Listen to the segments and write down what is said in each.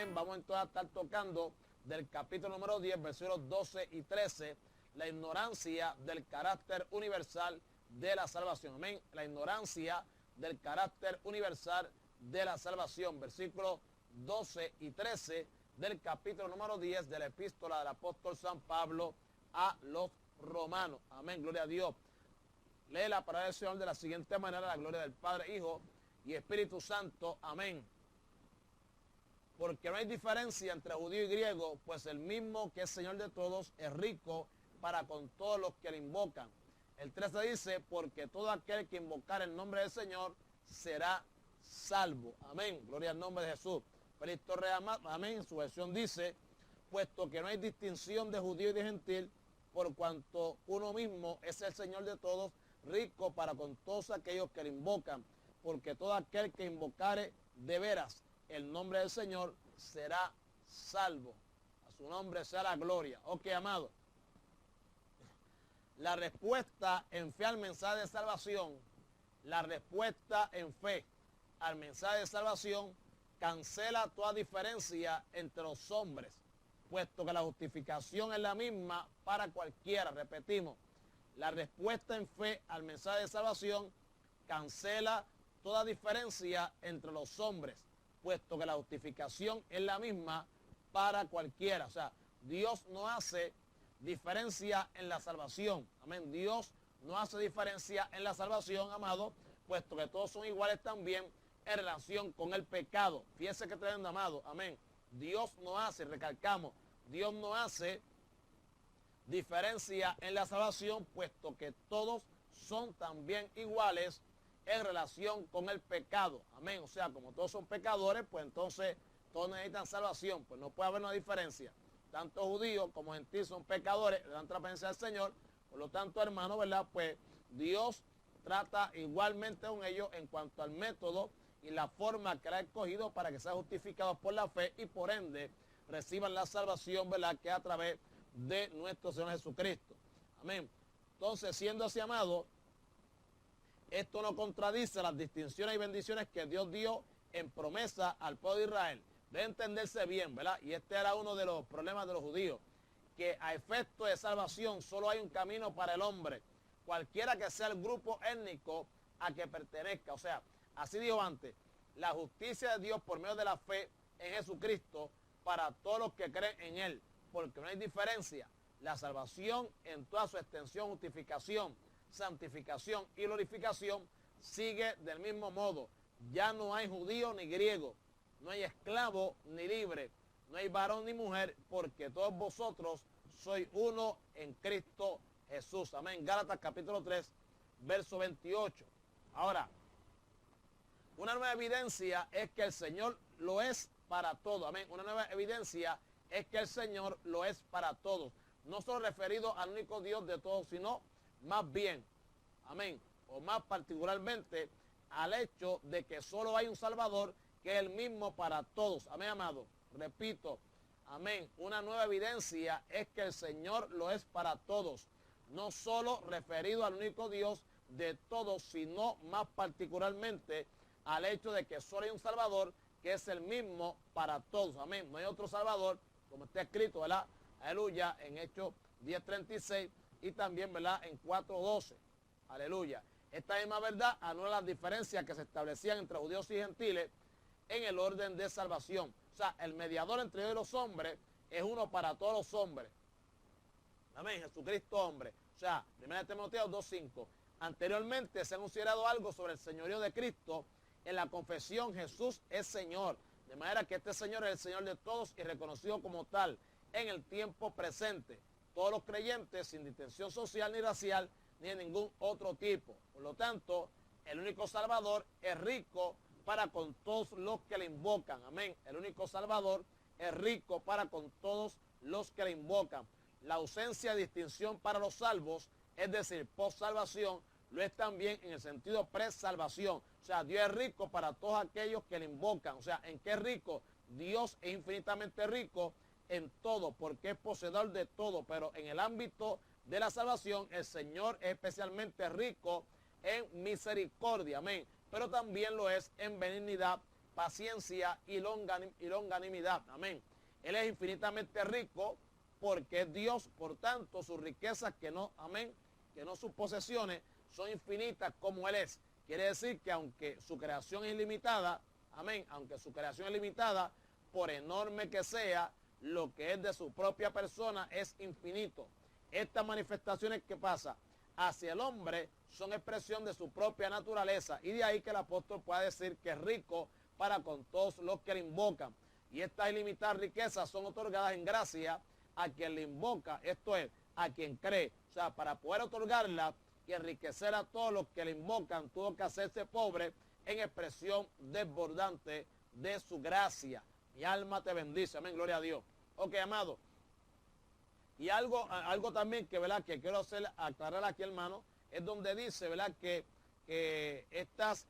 amén. Vamos entonces a estar tocando del capítulo número 10, versículos 12 y 13, la ignorancia del carácter universal de la salvación. Amén. La ignorancia del carácter universal de la salvación. Versículos 12 y 13 del capítulo número 10 de la epístola del apóstol San Pablo a los romanos. Amén. Gloria a Dios. Lee la palabra del Señor de la siguiente manera: la gloria del Padre, Hijo y Espíritu Santo. Amén. Porque no hay diferencia entre judío y griego, pues el mismo que es Señor de todos es rico para con todos los que le invocan. El 13 dice: porque todo aquel que invocar el nombre del Señor será salvo. Amén. Gloria al nombre de Jesús. Feliz Torre, amén. Su versión dice: puesto que no hay distinción de judío y de gentil, por cuanto uno mismo es el Señor de todos, rico para con todos aquellos que le invocan. Porque todo aquel que invocare de veras el nombre del Señor será salvo. A su nombre sea la gloria. Ok, amado. La respuesta en fe al mensaje de salvación, la respuesta en fe al mensaje de salvación cancela toda diferencia entre los hombres, puesto que la justificación es la misma para cualquiera. Repetimos, la respuesta en fe al mensaje de salvación cancela toda diferencia entre los hombres, puesto que la justificación es la misma para cualquiera. O sea, Dios no hace diferencia en la salvación. Amén. Dios no hace diferencia en la salvación, amado, puesto que todos son iguales también en relación con el pecado. Fíjese que tremendo, amado. Amén. Dios no hace, recalcamos, Dios no hace diferencia en la salvación, puesto que todos son también iguales en relación con el pecado. Amén. O sea, como todos son pecadores, pues entonces todos necesitan salvación. Pues no puede haber una diferencia. Tanto judíos como gentiles son pecadores, le dan transparencia al Señor. Por lo tanto, hermano, ¿verdad? Pues Dios trata igualmente con ellos en cuanto al método y la forma que él ha escogido para que sean justificados por la fe y por ende reciban la salvación, ¿verdad?, que es a través de nuestro Señor Jesucristo. Amén. Entonces, siendo así, amado, esto no contradice las distinciones y bendiciones que Dios dio en promesa al pueblo de Israel. Debe entenderse bien, ¿verdad? Y este era uno de los problemas de los judíos, que a efecto de salvación solo hay un camino para el hombre, cualquiera que sea el grupo étnico a que pertenezca. O sea, así dijo antes, la justicia de Dios por medio de la fe en Jesucristo para todos los que creen en Él, porque no hay diferencia. La salvación en toda su extensión, justificación, santificación y glorificación sigue del mismo modo. Ya no hay judío ni griego, no hay esclavo ni libre, no hay varón ni mujer, porque todos vosotros sois uno en Cristo Jesús. Amén. Gálatas capítulo 3, verso 28. Ahora, una nueva evidencia es que el Señor lo es para todos. Amén. Una nueva evidencia es que el Señor lo es para todos. No solo referido al único Dios de todos, sino más bien, amén, o más particularmente al hecho de que solo hay un Salvador que es el mismo para todos. Amén, amado. Repito, amén. Una nueva evidencia es que el Señor lo es para todos. No solo referido al único Dios de todos, sino más particularmente al hecho de que solo hay un Salvador que es el mismo para todos. Amén. No hay otro Salvador, como está escrito, ¿verdad? Aleluya, en Hechos 10:36 y también, ¿verdad?, en 4:12. Aleluya. Esta misma verdad anula las diferencias que se establecían entre judíos y gentiles en el orden de salvación. O sea, el mediador entre Dios y los hombres es uno para todos los hombres. Amén. Jesucristo hombre. O sea, 1 Timoteo 2:5. Anteriormente se ha considerado algo sobre el señorío de Cristo en la confesión: Jesús es Señor. De manera que este Señor es el Señor de todos y reconocido como tal en el tiempo presente. Todos los creyentes, sin distinción social ni racial, ni de ningún otro tipo. Por lo tanto, el único Salvador es rico para con todos los que le invocan. Amén. El único Salvador es rico para con todos los que le invocan. La ausencia de distinción para los salvos, es decir, post-salvación, lo es también en el sentido pre-salvación. O sea, Dios es rico para todos aquellos que le invocan. O sea, ¿en qué es rico? Dios es infinitamente rico en todo, porque es poseedor de todo, pero en el ámbito de la salvación, el Señor es especialmente rico en misericordia, amén, pero también lo es en benignidad paciencia y longanimidad. Amén. Él es infinitamente rico porque es Dios, por tanto sus riquezas que no, amén, que no sus posesiones son infinitas como Él es. Quiere decir que aunque su creación es ilimitada, amén, aunque su creación es limitada, por enorme que sea, lo que es de su propia persona es infinito. Estas manifestaciones que pasa hacia el hombre son expresión de su propia naturaleza, y de ahí que el apóstol pueda decir que es rico para con todos los que le invocan. Y estas ilimitadas riquezas son otorgadas en gracia a quien le invoca, esto es, a quien cree. O sea, para poder otorgarla y enriquecer a todos los que le invocan, tuvo que hacerse pobre en expresión desbordante de su gracia. Mi alma te bendice, amén, gloria a Dios. Ok, amado. Y algo también que, ¿verdad?, que quiero aclarar aquí, hermano, es donde dice, ¿verdad?, que estas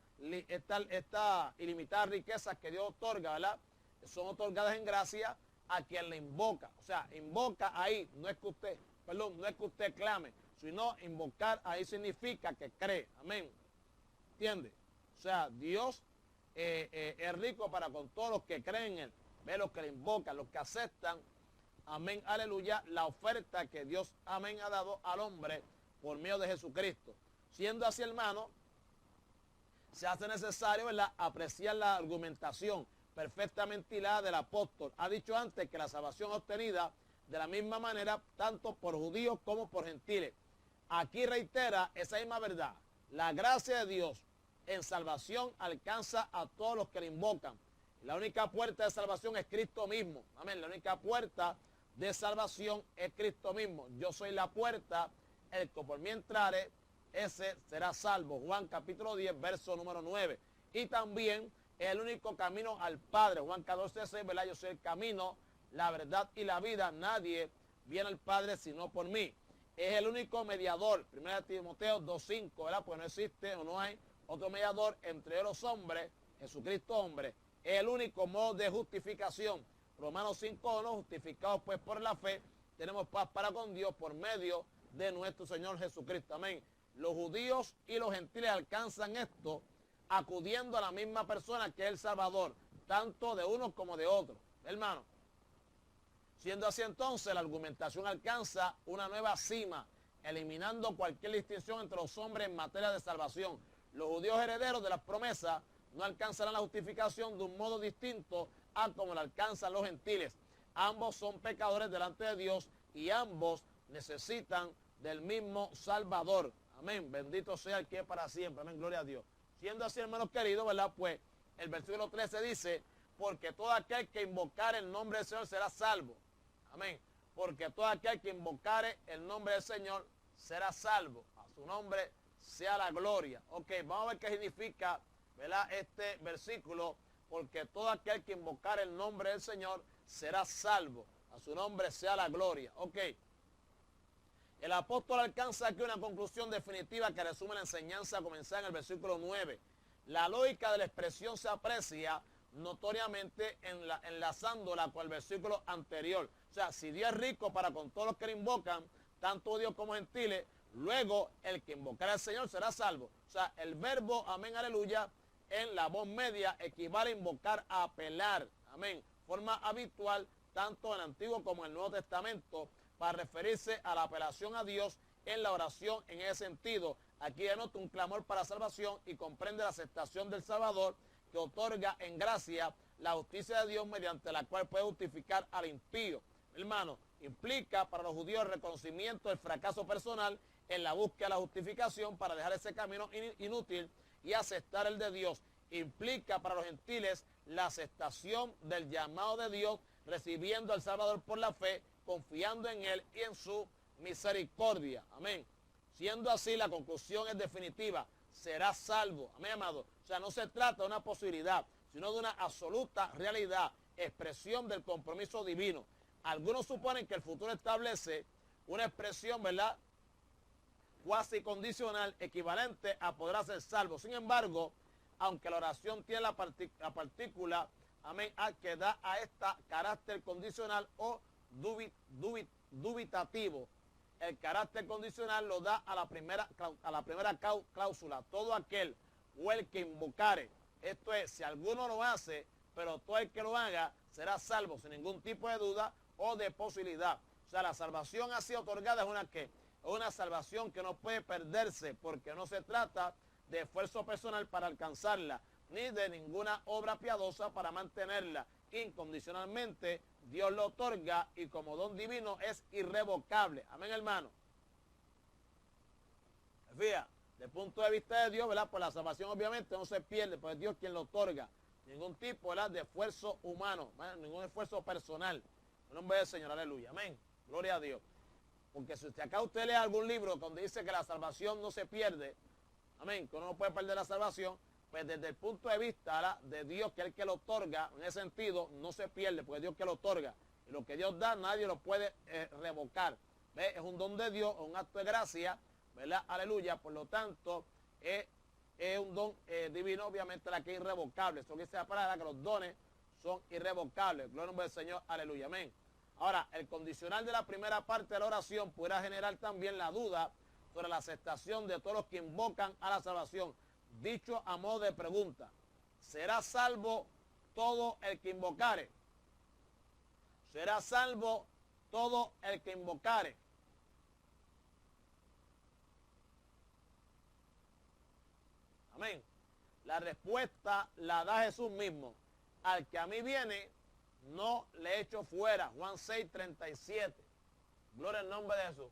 ilimitadas riquezas que Dios otorga, ¿verdad?, son otorgadas en gracia a quien le invoca. O sea, invoca ahí, no es que usted clame, sino invocar ahí significa que cree. Amén. ¿Entiende? O sea, Dios es rico para con todos los que creen en Él. Ve, los que le invocan, los que aceptan, amén, aleluya, la oferta que Dios, amén, ha dado al hombre por medio de Jesucristo. Siendo así, hermano, se hace necesario, ¿verdad?, apreciar la argumentación perfectamente hilada del apóstol. Ha dicho antes que la salvación es obtenida de la misma manera tanto por judíos como por gentiles. Aquí reitera esa misma verdad. La gracia de Dios en salvación alcanza a todos los que le invocan. La única puerta de salvación es Cristo mismo. Amén. La única puerta de salvación es Cristo mismo. Yo soy la puerta, el que por mí entrare, ese será salvo. Juan capítulo 10, verso número 9. Y también el único camino al Padre. Juan 14, 6, ¿verdad? Yo soy el camino, la verdad y la vida. Nadie viene al Padre sino por mí. Es el único mediador. 1 Timoteo 2:5, ¿verdad? Pues no existe o no hay otro mediador entre los hombres, Jesucristo hombre. Es el único modo de justificación. Romanos 5:1, justificados pues por la fe, tenemos paz para con Dios por medio de nuestro Señor Jesucristo. Amén. Los judíos y los gentiles alcanzan esto acudiendo a la misma persona que es el Salvador, tanto de unos como de otros. Hermano, siendo así entonces, la argumentación alcanza una nueva cima, eliminando cualquier distinción entre los hombres en materia de salvación. Los judíos herederos de las promesas no alcanzarán la justificación de un modo distinto a como la alcanzan los gentiles. Ambos son pecadores delante de Dios y ambos necesitan del mismo Salvador. Amén. Bendito sea el que es para siempre. Amén. Gloria a Dios. Siendo así, hermanos queridos, ¿verdad? Pues el versículo 13 dice, porque todo aquel que invocare el nombre del Señor será salvo. Amén. Porque todo aquel que invocare el nombre del Señor será salvo. A su nombre sea la gloria. Ok, vamos a ver qué significa, ¿verdad?, este versículo. Porque todo aquel que invocare el nombre del Señor será salvo. A su nombre sea la gloria. Ok. El apóstol alcanza aquí una conclusión definitiva que resume la enseñanza comenzada en el versículo 9. La lógica de la expresión se aprecia notoriamente enlazándola con el versículo anterior. O sea, si Dios es rico para con todos los que le invocan, tanto Dios como gentiles, luego el que invocará al Señor será salvo. O sea, el verbo, amén, aleluya, en la voz media equivale a invocar, a apelar, amén, forma habitual tanto en el Antiguo como en el Nuevo Testamento, para referirse a la apelación a Dios en la oración en ese sentido. Aquí denota un clamor para salvación y comprende la aceptación del Salvador que otorga en gracia la justicia de Dios mediante la cual puede justificar al impío. Hermano, implica para los judíos el reconocimiento del fracaso personal en la búsqueda de la justificación para dejar ese camino inútil y aceptar el de Dios. Implica para los gentiles la aceptación del llamado de Dios, recibiendo al Salvador por la fe, confiando en Él y en su misericordia. Amén. Siendo así, la conclusión es definitiva. Será salvo. Amén, amado. O sea, no se trata de una posibilidad, sino de una absoluta realidad, expresión del compromiso divino. Algunos suponen que el futuro establece una expresión, ¿verdad?, cuasi condicional, equivalente a podrá ser salvo. Sin embargo, aunque la oración tiene la partícula, amén, que da a esta carácter condicional o dubitativo. El carácter condicional lo da a la primera cláusula. Todo aquel o el que invocare Esto es, si alguno lo hace, pero todo el que lo haga será salvo sin ningún tipo de duda o de posibilidad. O sea, la salvación así otorgada es una salvación que no puede perderse, porque no se trata de esfuerzo personal para alcanzarla, ni de ninguna obra piadosa para mantenerla. Incondicionalmente Dios lo otorga y como don divino es irrevocable. Amén, hermano. Fíjate, desde el punto de vista de Dios, ¿verdad? Pues la salvación obviamente no se pierde, porque es Dios quien lo otorga. Ningún tipo, ¿verdad?, de esfuerzo humano, ¿verdad?, ningún esfuerzo personal. En nombre del Señor, aleluya. Amén. Gloria a Dios. Porque si acá usted lee algún libro donde dice que la salvación no se pierde, amén, que uno no puede perder la salvación, pues desde el punto de vista, ¿verdad?, de Dios, que es el que lo otorga, en ese sentido, no se pierde, porque es Dios que lo otorga. Y lo que Dios da, nadie lo puede revocar. ¿Ve? Es un don de Dios, un acto de gracia, ¿verdad? Aleluya. Por lo tanto, es un don divino, obviamente, la que es irrevocable. Eso que dice la palabra, que los dones son irrevocables. Gloria al nombre del Señor, aleluya, amén. Ahora, el condicional de la primera parte de la oración pudiera generar también la duda sobre la aceptación de todos los que invocan a la salvación. Dicho a modo de pregunta, ¿será salvo todo el que invocare? ¿Será salvo todo el que invocare? Amén. La respuesta la da Jesús mismo. Al que a mí viene, no le echo fuera. Juan 6:37. Gloria al nombre de Jesús.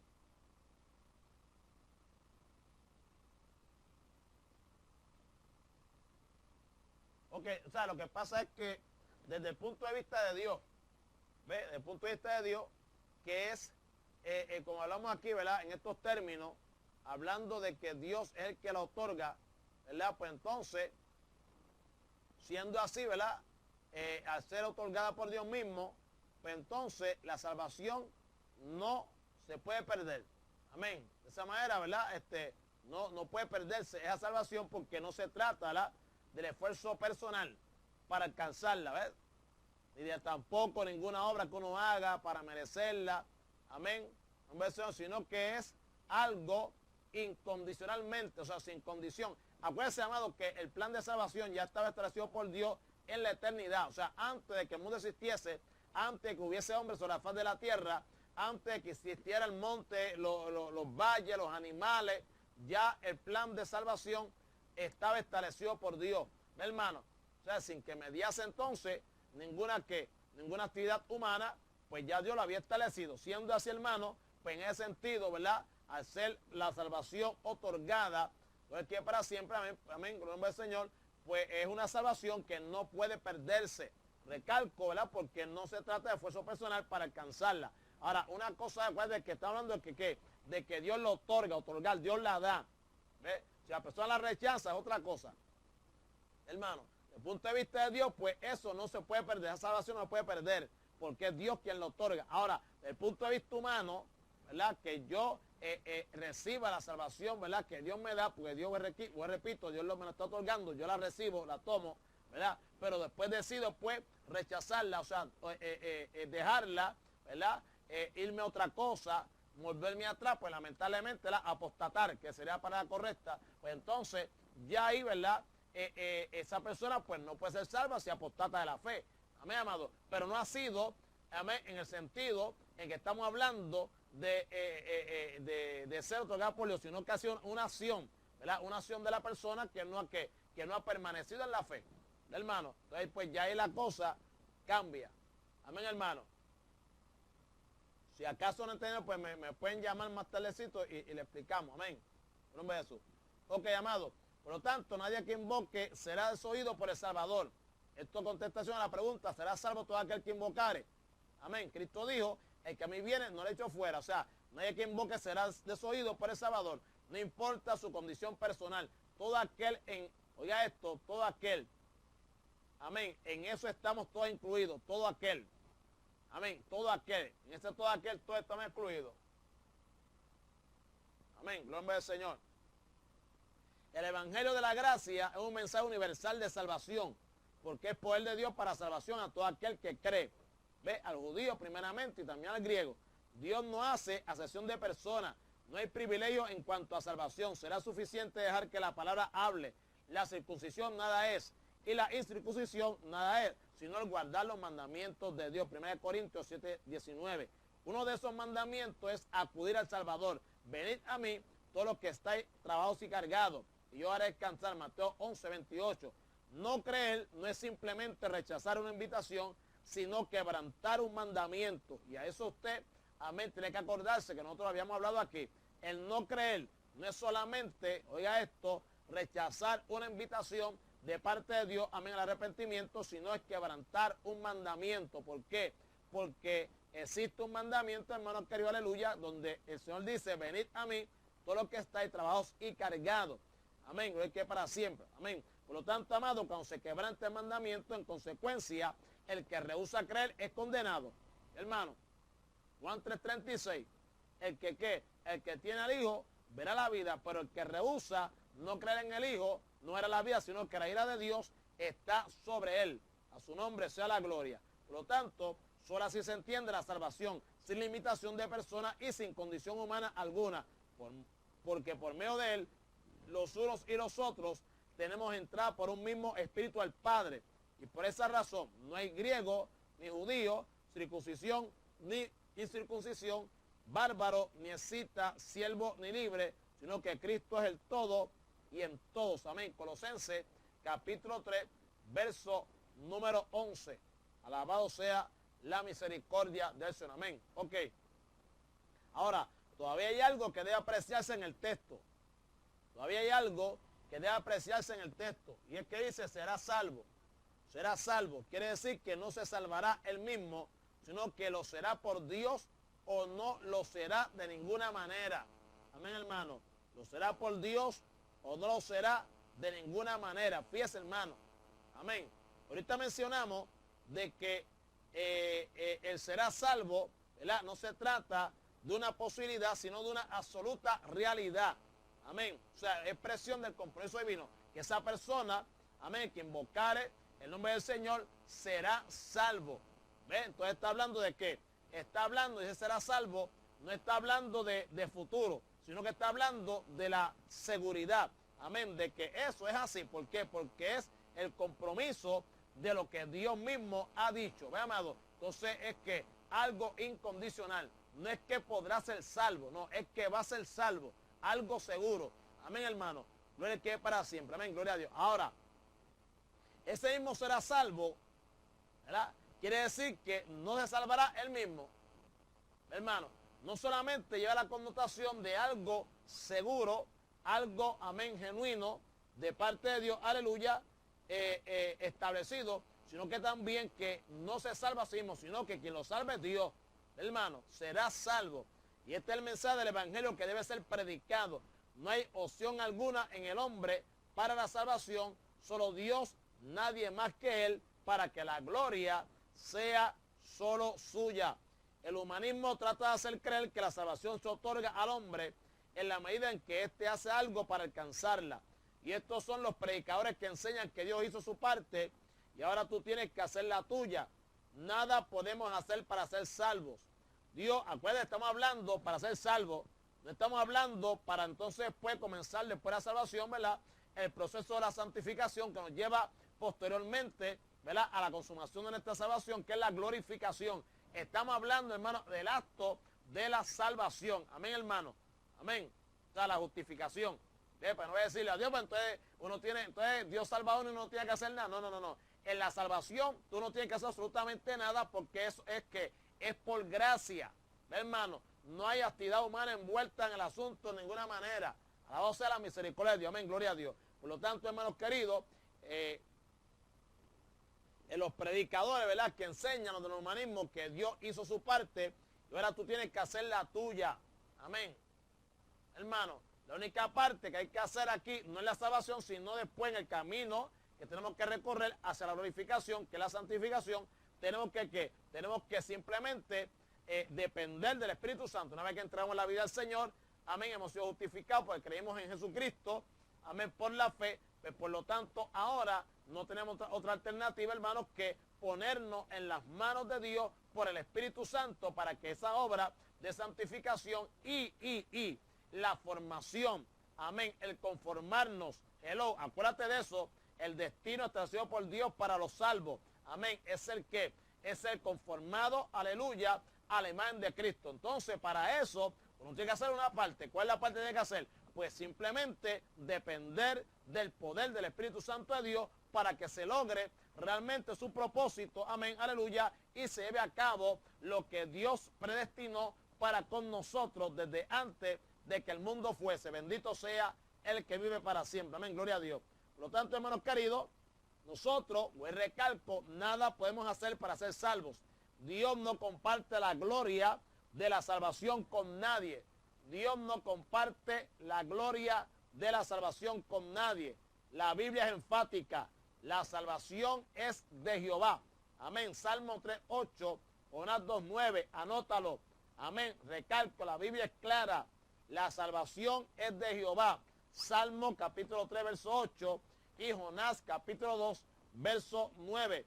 Ok, o sea, lo que pasa es que desde el punto de vista de Dios, ¿ve? Desde el punto de vista de Dios, que es, como hablamos aquí, ¿verdad?, en estos términos, hablando de que Dios es el que la otorga, ¿verdad? Pues entonces, siendo así, ¿verdad?, al ser otorgada por Dios mismo, pues entonces la salvación no se puede perder. Amén. De esa manera, ¿verdad? No puede perderse esa salvación porque no se trata, ¿verdad?, del esfuerzo personal para alcanzarla, ¿ves? Ni de tampoco ninguna obra que uno haga para merecerla. Amén. Sino que es algo incondicionalmente, o sea, sin condición. Acuérdense, amado, que el plan de salvación ya estaba establecido por Dios en la eternidad. O sea, antes de que el mundo existiese, antes de que hubiese hombres sobre la faz de la tierra, antes de que existiera el monte, los valles, los animales, ya el plan de salvación estaba establecido por Dios, ¿ve, hermano? O sea, sin que mediase entonces ninguna actividad humana, pues ya Dios lo había establecido. Siendo así, hermano, pues en ese sentido, ¿verdad?, al ser la salvación otorgada, pues que para siempre, amén, amén, con el nombre del Señor, pues es una salvación que no puede perderse. Recalco, ¿verdad?, porque no se trata de esfuerzo personal para alcanzarla. Ahora, una cosa de que está hablando de que Dios lo otorgar, Dios la da. ¿Ve? Si la persona la rechaza es otra cosa. Hermano, desde el punto de vista de Dios, pues eso no se puede perder, esa salvación no se puede perder, porque es Dios quien lo otorga. Ahora, desde el punto de vista humano, ¿verdad?, que yo reciba la salvación, ¿verdad?, que Dios me da, porque Dios, repito, Dios me la está otorgando, yo la recibo, la tomo, ¿verdad? Pero después decido, pues, rechazarla, o sea, dejarla, ¿verdad?, irme a otra cosa, volverme atrás, pues lamentablemente la apostatar, que sería la palabra correcta, pues entonces ya ahí, ¿verdad?, esa persona pues no puede ser salva si apostata de la fe. Amén, amado. Pero no ha sido, amén, en el sentido en que estamos hablando de ser otorgado por Dios, sino que ha sido una acción, ¿verdad?, una acción de la persona que no ha permanecido en la fe, hermano. Entonces pues ya ahí la cosa cambia. Amén, hermano. Si acaso no entienden, pues me pueden llamar más tardecito y le explicamos. Amén. En nombre de Jesús. Ok, amado. Por lo tanto, nadie que invoque será desoído por el Salvador. Esto contestación a la pregunta, ¿será salvo todo aquel que invocare? Amén. Cristo dijo, el que a mí viene no le echo fuera. O sea, nadie que invoque será desoído por el Salvador. No importa su condición personal. Todo aquel oiga esto, todo aquel. Amén. En eso estamos todos incluidos. Todo aquel. Amén. Todo aquel. En ese todo aquel, todos estamos incluidos. Amén. Gloria al Señor. El Evangelio de la Gracia es un mensaje universal de salvación, porque es poder de Dios para salvación a todo aquel que cree. Ve, al judío primeramente y también al griego. Dios no hace acepción de personas. No hay privilegio en cuanto a salvación. Será suficiente dejar que la palabra hable. La circuncisión nada es. y la incircuncisión nada es, sino el guardar los mandamientos de Dios. 1 Corintios 7:19. Uno de esos mandamientos es acudir al Salvador. Venid a mí, todos los que estáis trabajados y cargados, y yo haré descansar. Mateo 11:28. No creer no es simplemente rechazar una invitación, sino quebrantar un mandamiento. Y a eso usted, amén, tiene que acordarse que nosotros habíamos hablado aquí. El no creer no es solamente, oiga esto, rechazar una invitación de parte de Dios, amén, al arrepentimiento, sino es quebrantar un mandamiento. ¿Por qué? Porque existe un mandamiento, hermano querido, aleluya, donde el Señor dice, venid a mí, todos los que estáis trabajados y cargados. Amén, gloria que para siempre. Amén. Por lo tanto, amado, cuando se quebrante el mandamiento, en consecuencia, el que rehúsa creer es condenado. Hermano, Juan 3:36, el que ¿qué? El que tiene al Hijo verá la vida, pero el que rehúsa no creer en el Hijo no era la vida, sino que la ira de Dios está sobre él. A su nombre sea la gloria. Por lo tanto, solo así se entiende la salvación, sin limitación de persona y sin condición humana alguna, porque por medio de él, los unos y los otros tenemos entrada por un mismo espíritu al Padre. Y por esa razón no hay griego ni judío, circuncisión ni incircuncisión, bárbaro ni escita, siervo ni libre, sino que Cristo es el todo y en todos. Amén. Colosenses capítulo 3, verso número 11. Alabado sea la misericordia del Señor. Amén. Ok. Ahora, todavía hay algo que debe apreciarse en el texto. Todavía hay algo que debe apreciarse en el texto. Y es que dice, será salvo. Será salvo. Quiere decir que no se salvará él mismo, sino que lo será por Dios o no lo será de ninguna manera. Amén, hermano. Lo será por Dios o no lo será de ninguna manera. Fíjese, hermano. Amén. Ahorita mencionamos de que él será salvo, ¿verdad? No se trata de una posibilidad, sino de una absoluta realidad. Amén. O sea, expresión del compromiso divino. Que esa persona, amén, que invocare el nombre del Señor, será salvo. ¿Ve? Entonces está hablando de qué. Está hablando, dice será salvo, no está hablando de futuro, sino que está hablando de la seguridad. Amén. De que eso es así. ¿Por qué? Porque es el compromiso de lo que Dios mismo ha dicho. Ve, amado. Entonces es que algo incondicional. No es que podrá ser salvo, no, es que va a ser salvo. Algo seguro. Amén, hermano. Gloria que es para siempre. Amén, gloria a Dios. Ahora, ese mismo será salvo, ¿verdad? Quiere decir que no se salvará él mismo. Hermano, no solamente lleva la connotación de algo seguro, algo, amén, genuino, de parte de Dios, aleluya, establecido, sino que también que no se salva a sí mismo, sino que quien lo salve es Dios. Hermano, será salvo. Y este es el mensaje del Evangelio que debe ser predicado. No hay opción alguna en el hombre para la salvación, solo Dios, nadie más que Él, para que la gloria sea solo suya. El humanismo trata de hacer creer que la salvación se otorga al hombre en la medida en que éste hace algo para alcanzarla. Y estos son los predicadores que enseñan que Dios hizo su parte y ahora tú tienes que hacer la tuya. Nada podemos hacer para ser salvos. Dios, acuérdense, estamos hablando para ser salvos. No estamos hablando para entonces después comenzar después de la salvación, ¿verdad? El proceso de la santificación que nos lleva posteriormente, ¿verdad?, a la consumación de nuestra salvación, que es la glorificación. Estamos hablando, hermano, del acto de la salvación. Amén, hermano. Amén. O sea, la justificación. Pues no voy a decirle a Dios, pues entonces uno tiene, entonces Dios salva a uno y no tiene que hacer nada. No, no, no, no. En la salvación tú no tienes que hacer absolutamente nada porque eso es que es por gracia. Hermano, no hay actividad humana envuelta en el asunto de ninguna manera. Alabado sea la misericordia de Dios. Amén, gloria a Dios. Por lo tanto, hermanos queridos, los predicadores, ¿verdad?, que enseñan los del humanismo que Dios hizo su parte y ahora tú tienes que hacer la tuya. Amén. Hermano, la única parte que hay que hacer aquí no es la salvación, sino después en el camino que tenemos que recorrer hacia la glorificación, que es la santificación. Tenemos que, ¿qué? Tenemos que simplemente depender del Espíritu Santo. Una vez que entramos en la vida del Señor, amén, hemos sido justificados porque creímos en Jesucristo, amén, por la fe. Pues por lo tanto, ahora no tenemos otra alternativa, hermanos, que ponernos en las manos de Dios por el Espíritu Santo para que esa obra de santificación y la formación, amén, el conformarnos, hello, acuérdate de eso, el destino establecido por Dios para los salvos. Amén. Es el que es el conformado, aleluya, a la imagen de Cristo. Entonces, para eso, uno tiene que hacer una parte. ¿Cuál es la parte que tiene que hacer? Pues simplemente depender del poder del Espíritu Santo de Dios para que se logre realmente su propósito, amén, aleluya, y se lleve a cabo lo que Dios predestinó para con nosotros desde antes de que el mundo fuese. Bendito sea el que vive para siempre, amén, gloria a Dios. Por lo tanto, hermanos queridos, nosotros, pues recalco, nada podemos hacer para ser salvos. Dios no comparte la gloria de la salvación con nadie. Dios no comparte la gloria de la salvación con nadie. La Biblia es enfática. La salvación es de Jehová. Amén. Salmo 3:8, Jonás 2:9, anótalo. Amén. Recalco, la Biblia es clara. La salvación es de Jehová. Salmo capítulo 3, verso 8 y Jonás capítulo 2, verso 9.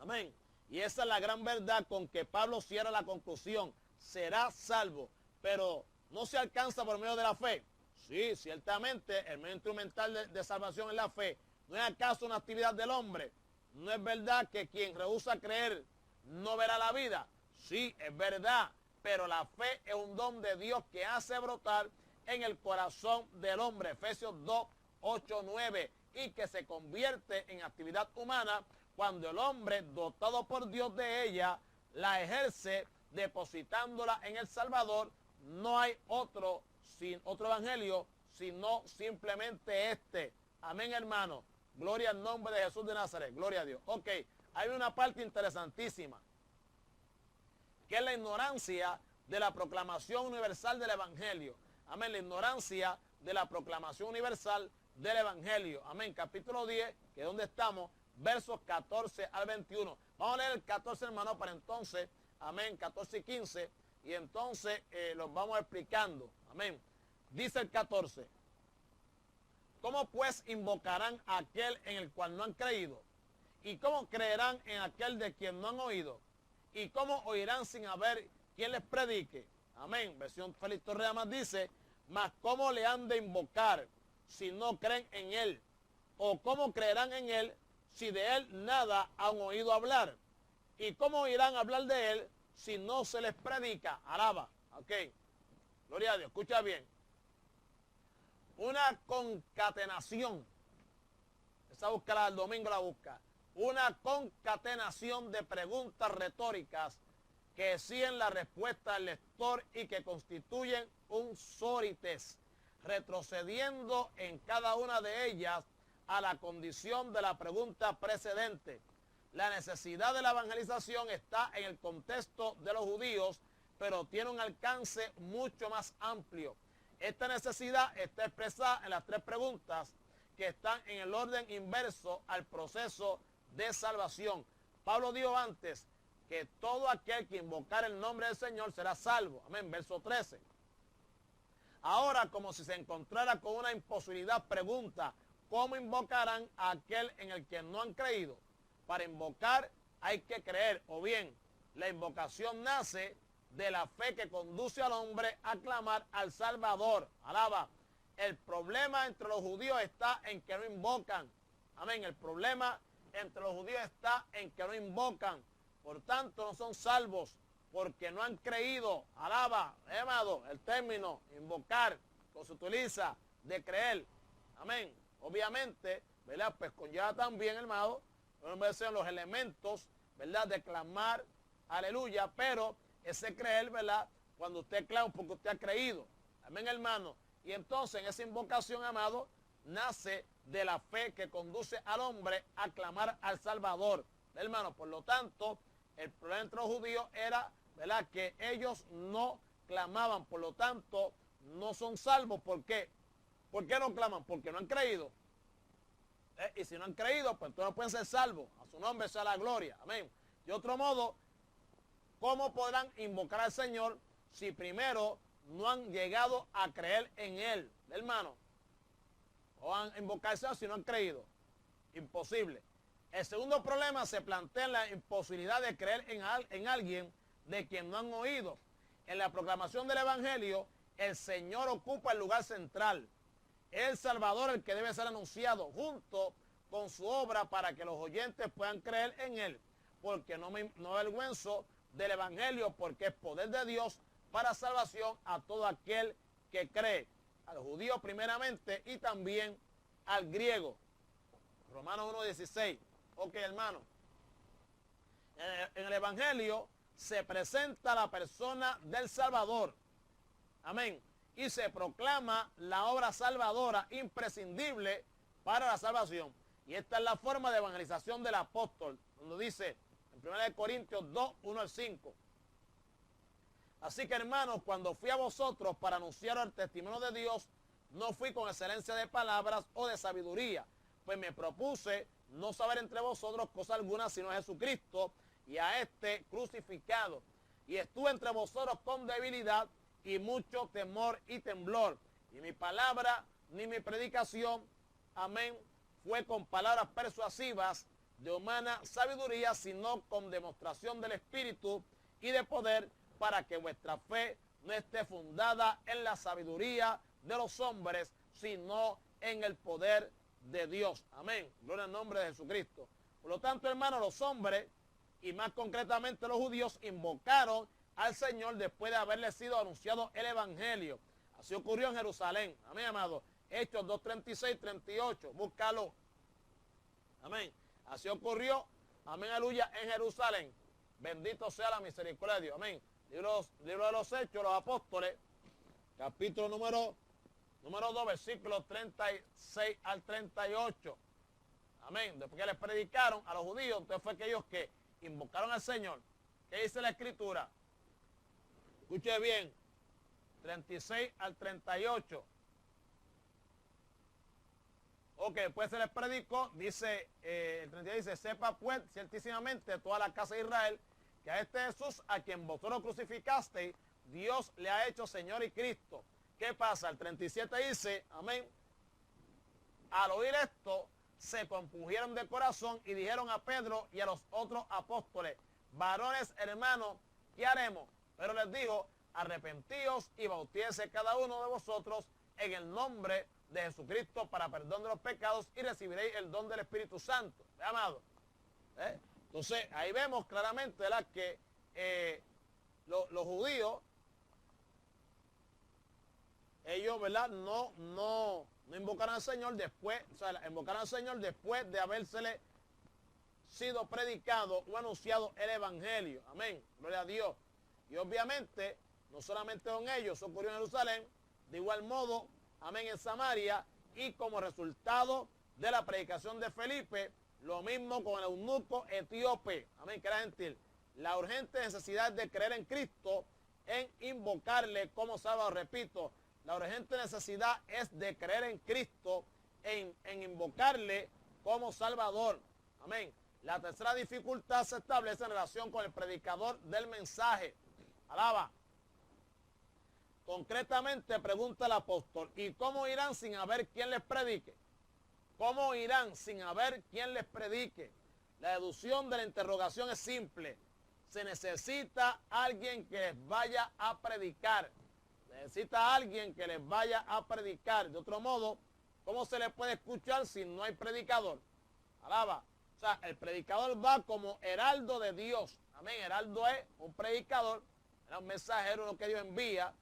Amén. Y esa es la gran verdad con que Pablo cierra la conclusión. Será salvo, pero no se alcanza por medio de la fe. Sí, ciertamente el medio instrumental de salvación es la fe. ¿No es acaso una actividad del hombre? ¿No es verdad que quien rehúsa creer no verá la vida? Sí, es verdad, pero la fe es un don de Dios que hace brotar en el corazón del hombre. Efesios 2, 8, 9. Y que se convierte en actividad humana cuando el hombre, dotado por Dios de ella, la ejerce depositándola en el Salvador. No hay otro evangelio, sino simplemente este. Amén, hermano. Gloria al nombre de Jesús de Nazaret. Gloria a Dios. Ok, hay una parte interesantísima, que es la ignorancia de la proclamación universal del evangelio. Amén, la ignorancia de la proclamación universal del evangelio. Amén, capítulo 10, que es donde estamos, versos 14 al 21. Vamos a leer el 14, hermano, para entonces, amén, 14 y 15, y entonces los vamos explicando. Amén. Dice el 14. ¿Cómo pues invocarán a aquel en el cual no han creído? ¿Y cómo creerán en aquel de quien no han oído? ¿Y cómo oirán sin haber quien les predique? Amén. Versión Félix Torreamas dice, mas ¿cómo le han de invocar si no creen en él? ¿O cómo creerán en él si de él nada han oído hablar? ¿Y cómo oirán hablar de él si no se les predica? Alaba. Ok. Gloria a Dios. Escucha bien. Una concatenación. Esa búscala del domingo la busca. Una concatenación de preguntas retóricas que siguen la respuesta del lector y que constituyen un sórites, retrocediendo en cada una de ellas a la condición de la pregunta precedente. La necesidad de la evangelización está en el contexto de los judíos, pero tiene un alcance mucho más amplio. Esta necesidad está expresada en las tres preguntas que están en el orden inverso al proceso de salvación. Pablo dijo antes que todo aquel que invocar el nombre del Señor será salvo. Amén, verso 13. Ahora, como si se encontrara con una imposibilidad, pregunta, ¿cómo invocarán a aquel en el que no han creído? Para invocar hay que creer, o bien, la invocación nace de la fe que conduce al hombre a clamar al Salvador. Alaba. El problema entre los judíos está en que no invocan. Amén. El problema entre los judíos está en que no invocan. Por tanto, no son salvos porque no han creído. Alaba, amado, el término invocar, que se utiliza de creer. Amén. Obviamente, ¿verdad? Pues conlleva también, hermano, los elementos, ¿verdad? De clamar, aleluya, pero ese creer, ¿verdad? Cuando usted clama porque usted ha creído. Amén, hermano. Y entonces en esa invocación, amado, nace de la fe que conduce al hombre a clamar al Salvador. Hermano, por lo tanto, el problema entre los judíos era, ¿verdad?, que ellos no clamaban, por lo tanto, no son salvos. ¿Por qué? ¿Por qué no claman? Porque no han creído. Y si no han creído, pues entonces no pueden ser salvos. A su nombre sea la gloria. Amén. De otro modo, ¿cómo podrán invocar al Señor si primero no han llegado a creer en Él, hermano? ¿O han invocarse si no han creído? Imposible. El segundo problema se plantea en la imposibilidad de creer en alguien de quien no han oído. En la proclamación del Evangelio, el Señor ocupa el lugar central. Es el Salvador el que debe ser anunciado junto con su obra para que los oyentes puedan creer en él, porque no me avergüenzo del evangelio, porque es poder de Dios para salvación a todo aquel que cree, al judío primeramente y también al griego. Romanos 1:16. Ok, hermano. En el evangelio se presenta la persona del Salvador. Amén. Y se proclama la obra salvadora imprescindible para la salvación. Y esta es la forma de evangelización del apóstol, cuando dice en 1 Corintios 2, 1 al 5. Así que, hermanos, cuando fui a vosotros para anunciar el testimonio de Dios, no fui con excelencia de palabras o de sabiduría, pues me propuse no saber entre vosotros cosa alguna sino a Jesucristo y a este crucificado. Y estuve entre vosotros con debilidad y mucho temor y temblor. Y mi palabra ni mi predicación, amén, fue con palabras persuasivas de humana sabiduría, sino con demostración del Espíritu y de poder, para que vuestra fe no esté fundada en la sabiduría de los hombres, sino en el poder de Dios. Amén. Gloria al nombre de Jesucristo. Por lo tanto, hermanos, los hombres, y más concretamente los judíos, invocaron al Señor después de haberle sido anunciado el evangelio. Así ocurrió en Jerusalén. Amén, amado. Hechos 2:36, 38. Búscalo. Amén. Así ocurrió. Amén, aleluya, en Jerusalén. Bendito sea la misericordia de Dios. Amén. Libro de los Hechos, los Apóstoles, capítulo número 2, versículos 36 al 38. Amén. Después que les predicaron a los judíos, entonces fue que ellos que invocaron al Señor. ¿Qué dice la Escritura? Escuche bien. 36 al 38. Ok, después se les predicó, dice, el 32 dice, sepa pues ciertísimamente toda la casa de Israel, que a este Jesús, a quien vosotros crucificasteis, Dios le ha hecho Señor y Cristo. ¿Qué pasa? El 37 dice, amén, al oír esto, se compungieron de corazón y dijeron a Pedro y a los otros apóstoles, varones hermanos, ¿qué haremos? Pero les dijo, arrepentíos y bautícese cada uno de vosotros en el nombre de Jesucristo para perdón de los pecados y recibiréis el don del Espíritu Santo. ¿Ve, amado? Entonces, ahí vemos claramente, ¿verdad?, que los judíos, ellos, ¿verdad?, no invocaron al Señor después, o sea, invocaron al Señor después de habérsele sido predicado o anunciado el Evangelio. Amén. Gloria a Dios. Y obviamente, no solamente con ellos, eso ocurrió en Jerusalén, de igual modo, amén, en Samaria, y como resultado de la predicación de Felipe, lo mismo con el eunuco etíope, amén, que era gentil. La urgente necesidad de creer en Cristo, en invocarle como Salvador. Repito, la urgente necesidad es de creer en Cristo, en invocarle como Salvador. Amén. La tercera dificultad se establece en relación con el predicador del mensaje. Alaba. Concretamente pregunta el apóstol, ¿y cómo irán sin haber quien les predique? ¿Cómo irán sin haber quien les predique? La deducción de la interrogación es simple. Se necesita alguien que les vaya a predicar. Necesita alguien que les vaya a predicar. De otro modo, ¿cómo se les puede escuchar si no hay predicador? Alaba. O sea, el predicador va como heraldo de Dios. Amén. Heraldo es un predicador, es un mensajero, lo que Dios envía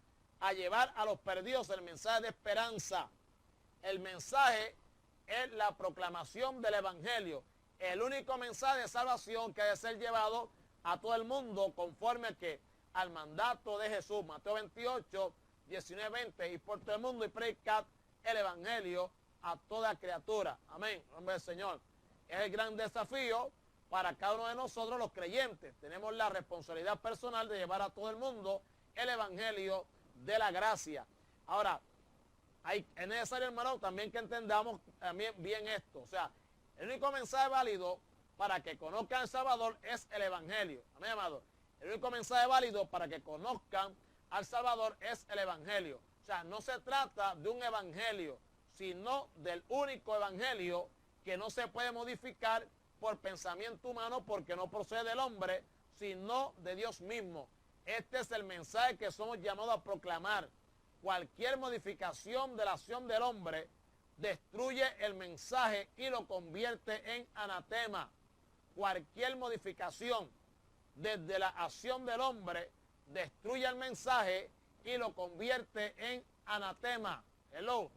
a llevar a los perdidos el mensaje de esperanza. El mensaje es la proclamación del evangelio. El único mensaje de salvación que debe ser llevado a todo el mundo conforme a que al mandato de Jesús. Mateo 28, 19, 20. Y por todo el mundo y predicad el evangelio a toda criatura. Amén. En nombre del Señor. Es el gran desafío para cada uno de nosotros los creyentes. Tenemos la responsabilidad personal de llevar a todo el mundo el evangelio de la gracia. Ahora, es necesario, hermano, también que entendamos también bien esto. O sea, el único mensaje válido para que conozcan al Salvador es el evangelio. Amén, amado. El único mensaje válido para que conozcan al Salvador es el evangelio. O sea, no se trata de un evangelio, sino del único evangelio que no se puede modificar por pensamiento humano, porque no procede del hombre, sino de Dios mismo. Este es el mensaje que somos llamados a proclamar. Cualquier modificación de la acción del hombre destruye el mensaje y lo convierte en anatema. Cualquier modificación desde la acción del hombre destruye el mensaje y lo convierte en anatema. Hello.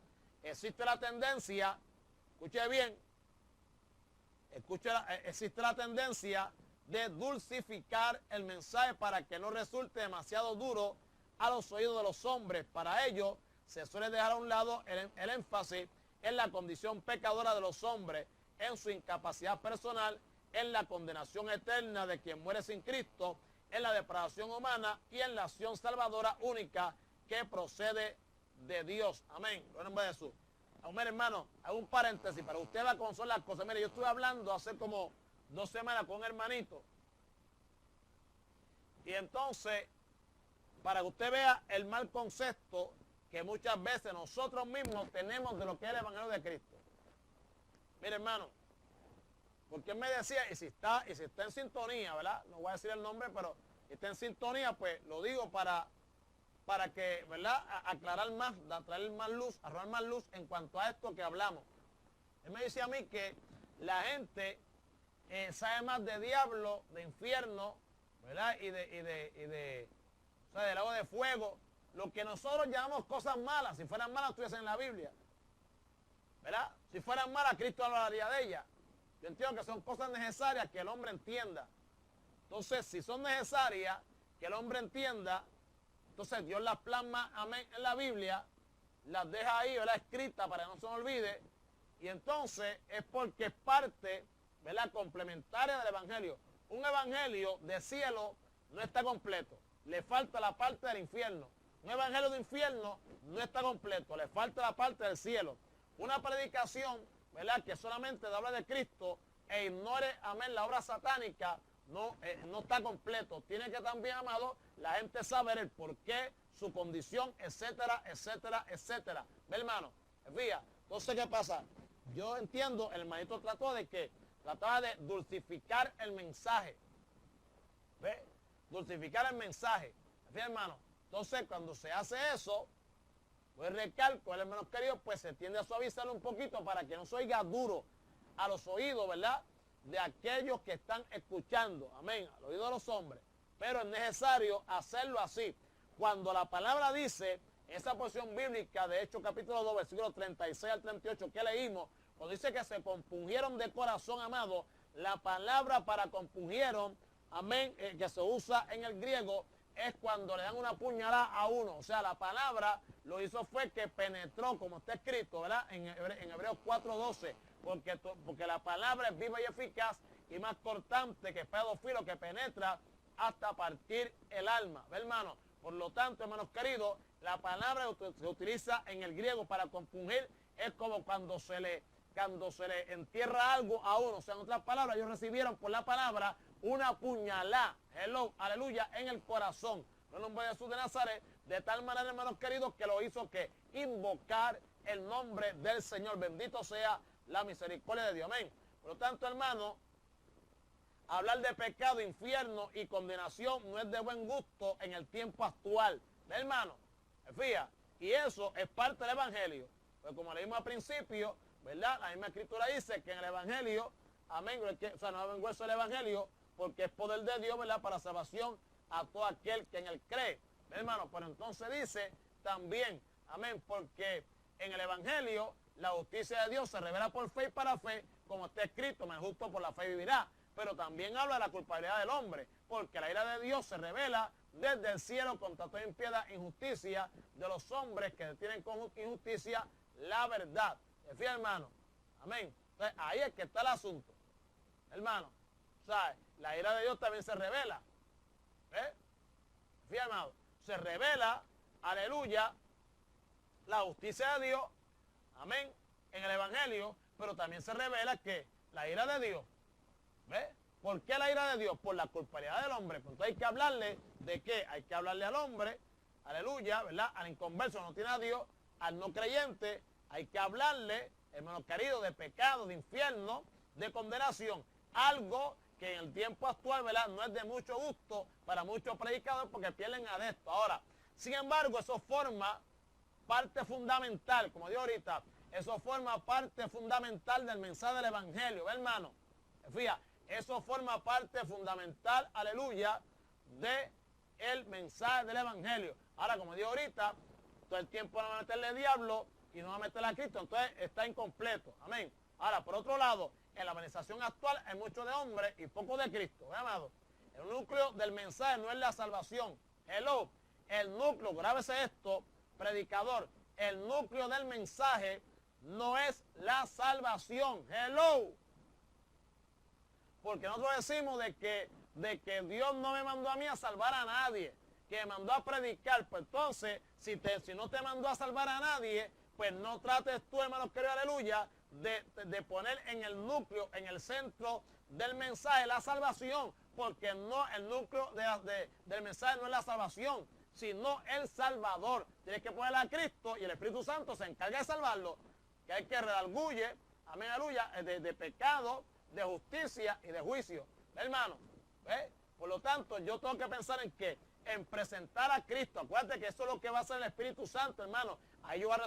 Existe la tendencia, escuche bien, existe la tendencia de dulcificar el mensaje para que no resulte demasiado duro a los oídos de los hombres. Para ello, se suele dejar a un lado el énfasis en la condición pecadora de los hombres, en su incapacidad personal, en la condenación eterna de quien muere sin Cristo, en la depravación humana y en la acción salvadora única que procede de Dios. Amén. En nombre de Jesús. Mire, hermano, hago un paréntesis para que usted vea cómo son las cosas. Mire, yo estuve hablando hace como 2 semanas con un hermanito. Y entonces, para que usted vea el mal concepto que muchas veces nosotros mismos tenemos de lo que es el Evangelio de Cristo. Mire, hermano, porque él me decía, y si está en sintonía, ¿verdad? No voy a decir el nombre, pero si está en sintonía, pues lo digo para que, ¿verdad? Aclarar más, traer más luz, arrojar más luz en cuanto a esto que hablamos. Él me decía a mí que la gente sabe más de diablo, de infierno, ¿verdad? Y de del lago de fuego, lo que nosotros llamamos cosas malas. Si fueran malas, estuviesen en la Biblia, ¿verdad? Si fueran malas, Cristo hablaría de ellas. Yo entiendo que son cosas necesarias que el hombre entienda. Entonces, si son necesarias que el hombre entienda, entonces Dios las plasma, amén, en la Biblia, las deja ahí, ¿verdad? Escritas para que no se nos olvide. Y entonces es porque es parte, ¿verdad?, complementaria del Evangelio. Un Evangelio de cielo no está completo. Le falta la parte del infierno. Un Evangelio de infierno no está completo. Le falta la parte del cielo. Una predicación, ¿verdad?, que solamente habla de Cristo e ignore, amén, la obra satánica, no está completo. Tiene que también, amado, la gente saber el porqué, su condición, etcétera, etcétera, etcétera. ¿Ve, hermano? Fíjate. Entonces, ¿qué pasa? Yo entiendo, el hermanito trataba de dulcificar el mensaje. ¿Ve? Dulcificar el mensaje. Fíjate, hermano. Entonces, cuando se hace eso, pues recalco, el hermano querido, pues se tiende a suavizarlo un poquito para que no se oiga duro a los oídos, ¿verdad?, de aquellos que están escuchando, amén, al oído de los hombres. Pero es necesario hacerlo así. Cuando la palabra dice, esa porción bíblica de Hechos capítulo 2, versículos 36 al 38 que leímos, cuando dice que se compungieron de corazón, amado, la palabra para compungieron, amén, que se usa en el griego, es cuando le dan una puñalada a uno. O sea, la palabra lo hizo fue que penetró, como está escrito, ¿verdad?, en Hebreos 4:12, porque la palabra es viva y eficaz y más cortante que espada de dos filos, que penetra hasta partir el alma. ¿Ve, hermano? Por lo tanto, hermanos queridos, la palabra que se utiliza en el griego para compungir es como cuando se le entierra algo a uno. O sea, en otras palabras, ellos recibieron por la palabra una puñalada, hello, aleluya, en el corazón. No nombre de Jesús de Nazaret, de tal manera, hermanos queridos, que lo hizo que invocar el nombre del Señor. Bendito sea la misericordia de Dios. Amén. Por lo tanto, hermano, hablar de pecado, infierno y condenación no es de buen gusto en el tiempo actual. ¿Ve, hermano? Fíjate, y eso es parte del Evangelio. Pues como leímos al principio, ¿verdad?, la misma Escritura dice que en el Evangelio, amén, o sea, no avergüenza el Evangelio, porque es poder de Dios, ¿verdad?, para salvación a todo aquel que en él cree. ¿Ve, hermano? Pero entonces dice también, amén, porque en el Evangelio la justicia de Dios se revela por fe y para fe, como está escrito, me justo por la fe vivirá. Pero también habla de la culpabilidad del hombre, porque la ira de Dios se revela desde el cielo contra toda impiedad e injusticia de los hombres que detienen con injusticia la verdad. ¿Se fija, hermano? Amén. Entonces, ahí es que está el asunto, hermano. ¿Sabes? La ira de Dios también se revela. ¿Ves? Fíjate, hermano. Se revela, aleluya, la justicia de Dios, amén, en el Evangelio, pero también se revela que la ira de Dios, ¿ves? ¿Por qué la ira de Dios? Por la culpabilidad del hombre. Pues entonces hay que hablarle de qué, hay que hablarle al hombre, aleluya, ¿verdad?, al inconverso, no tiene a Dios, al no creyente, hay que hablarle, hermanos queridos, de pecado, de infierno, de condenación, algo que en el tiempo actual, ¿verdad?, no es de mucho gusto para muchos predicadores porque pierden adeptos. Ahora, sin embargo, eso forma parte fundamental, como digo ahorita, Eso forma parte fundamental del mensaje del Evangelio, ¿ve, hermano? Fíjate, eso forma parte fundamental, aleluya, del mensaje del Evangelio. Ahora, como digo ahorita, todo el tiempo no va a meterle diablo y no va a meterle a Cristo, entonces está incompleto. Amén. Ahora, por otro lado, en la organización actual hay mucho de hombre y poco de Cristo, ¿ve, amado? El núcleo del mensaje no es la salvación. Hello. El núcleo, grábese esto, predicador, el núcleo del mensaje no es la salvación. Hello. Porque nosotros decimos de que Dios no me mandó a mí a salvar a nadie, que me mandó a predicar. Pues entonces, si no te mandó a salvar a nadie, pues no trates tú, hermano querido, aleluya, de poner en el núcleo, en el centro del mensaje la salvación, porque no, el núcleo del mensaje no es la salvación, sino el Salvador. Tienes que poner a Cristo y el Espíritu Santo se encarga de salvarlo, que hay que redarguye, amén, aleluya, de pecado, de justicia y de juicio. ¿Hermano? ¿Ve? Por lo tanto, yo tengo que pensar en qué, en presentar a Cristo. Acuérdate que eso es lo que va a hacer el Espíritu Santo, hermano. Ahí yo voy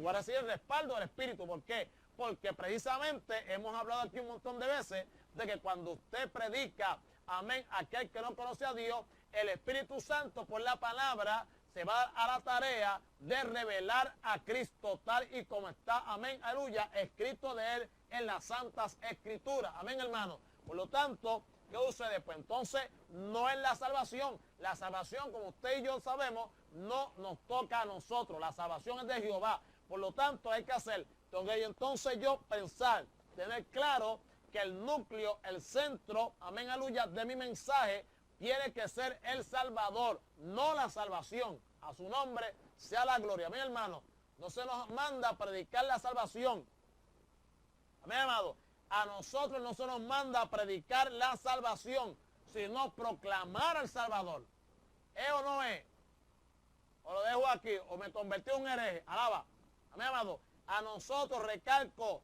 a recibir el respaldo del Espíritu. ¿Por qué? Porque precisamente hemos hablado aquí un montón de veces de que cuando usted predica, amén, a aquel que no conoce a Dios, el Espíritu Santo por la palabra se va a la tarea de revelar a Cristo tal y como está, amén, aleluya, escrito de él en las Santas Escrituras. Amén, hermano. Por lo tanto, ¿qué sucede? Pues entonces no es la salvación. La salvación, como usted y yo sabemos, no nos toca a nosotros. La salvación es de Jehová. Por lo tanto, hay que hacer. Entonces yo pensar, tener claro que el núcleo, el centro, amén, aleluya, de mi mensaje tiene que ser el Salvador, no la salvación. A su nombre sea la gloria. Amén, hermano. No se nos manda a predicar la salvación. Amén, amado. A nosotros no se nos manda a predicar la salvación, sino proclamar al Salvador. ¿Es o no es? O lo dejo aquí, o me convertí en un hereje. Alaba. Amén, amado. A nosotros, recalco,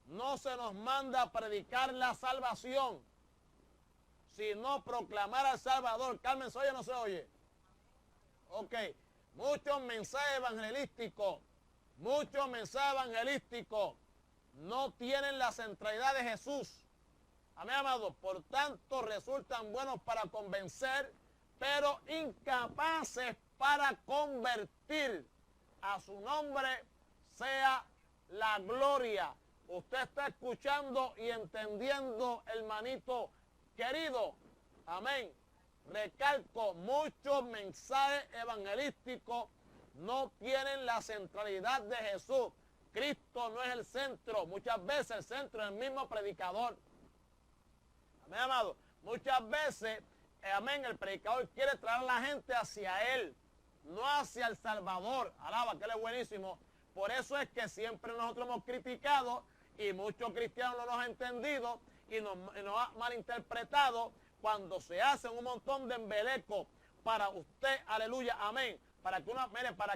no se nos manda a predicar la salvación, sino proclamar al Salvador. Carmen, ¿se oye o no se oye? Ok. Muchos mensajes evangelísticos no tienen la centralidad de Jesús. Amén, amado. Por tanto, resultan buenos para convencer, pero incapaces para convertir. A su nombre sea la gloria. Usted está escuchando y entendiendo, hermanito querido. Amén. Recalco, muchos mensajes evangelísticos no tienen la centralidad de Jesús. Cristo no es el centro. Muchas veces el centro es el mismo predicador. Amén, amado. Muchas veces, amén, el predicador quiere traer a la gente hacia él, no hacia el Salvador. Alaba, que él es buenísimo. Por eso es que siempre nosotros hemos criticado y muchos cristianos no nos han entendido y nos han malinterpretado cuando se hacen un montón de embelecos para usted, aleluya, amén, para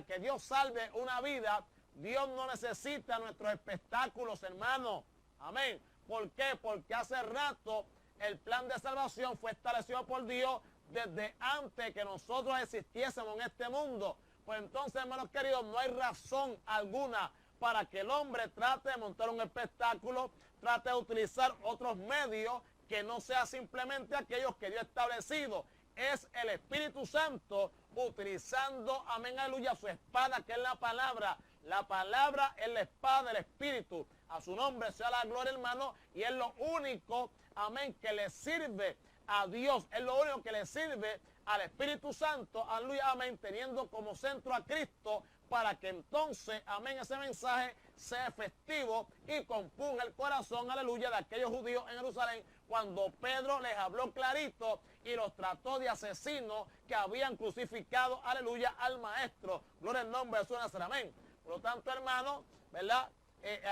que Dios salve una vida. Dios no necesita nuestros espectáculos, hermanos. Amén. ¿Por qué? Porque hace rato el plan de salvación fue establecido por Dios desde antes que nosotros existiésemos en este mundo. Pues entonces, hermanos queridos, no hay razón alguna para que el hombre trate de montar un espectáculo, trate de utilizar otros medios que no sea simplemente aquellos que Dios ha establecido. Es el Espíritu Santo utilizando, amén, aleluya, su espada, que es la palabra. La palabra es la espada del Espíritu. A su nombre sea la gloria, hermano, y es lo único, amén, que le sirve a Dios. Es lo único que le sirve al Espíritu Santo, aleluya, amén, teniendo como centro a Cristo, para que entonces, amén, ese mensaje sea efectivo y compunja el corazón, aleluya, de aquellos judíos en Jerusalén, cuando Pedro les habló clarito y los trató de asesinos que habían crucificado, aleluya, al Maestro. Gloria al nombre de Jesús de Nazaret, amén. Por lo tanto, hermano, ¿verdad?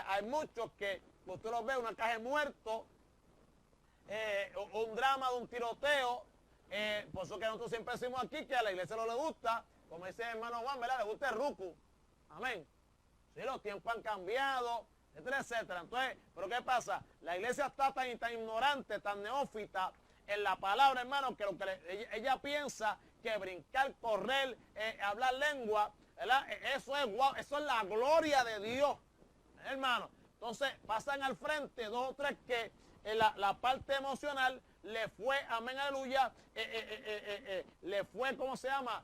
Hay muchos que usted los ve, una caja de muertos, un drama de un tiroteo. Por eso que nosotros siempre decimos aquí que a la iglesia no le gusta, como dice el hermano Juan, ¿verdad? Le gusta el rucu. Amén. Sí, los tiempos han cambiado, etcétera, etcétera. Entonces, ¿pero qué pasa? La iglesia está tan ignorante, tan neófita en la palabra, hermano, que ella piensa que brincar, correr, hablar lengua, ¿verdad? Eso es wow, eso es la gloria de Dios, hermano. Entonces pasan al frente dos o tres que la parte emocional le fue, amén, aleluya, le fue, ¿cómo se llama?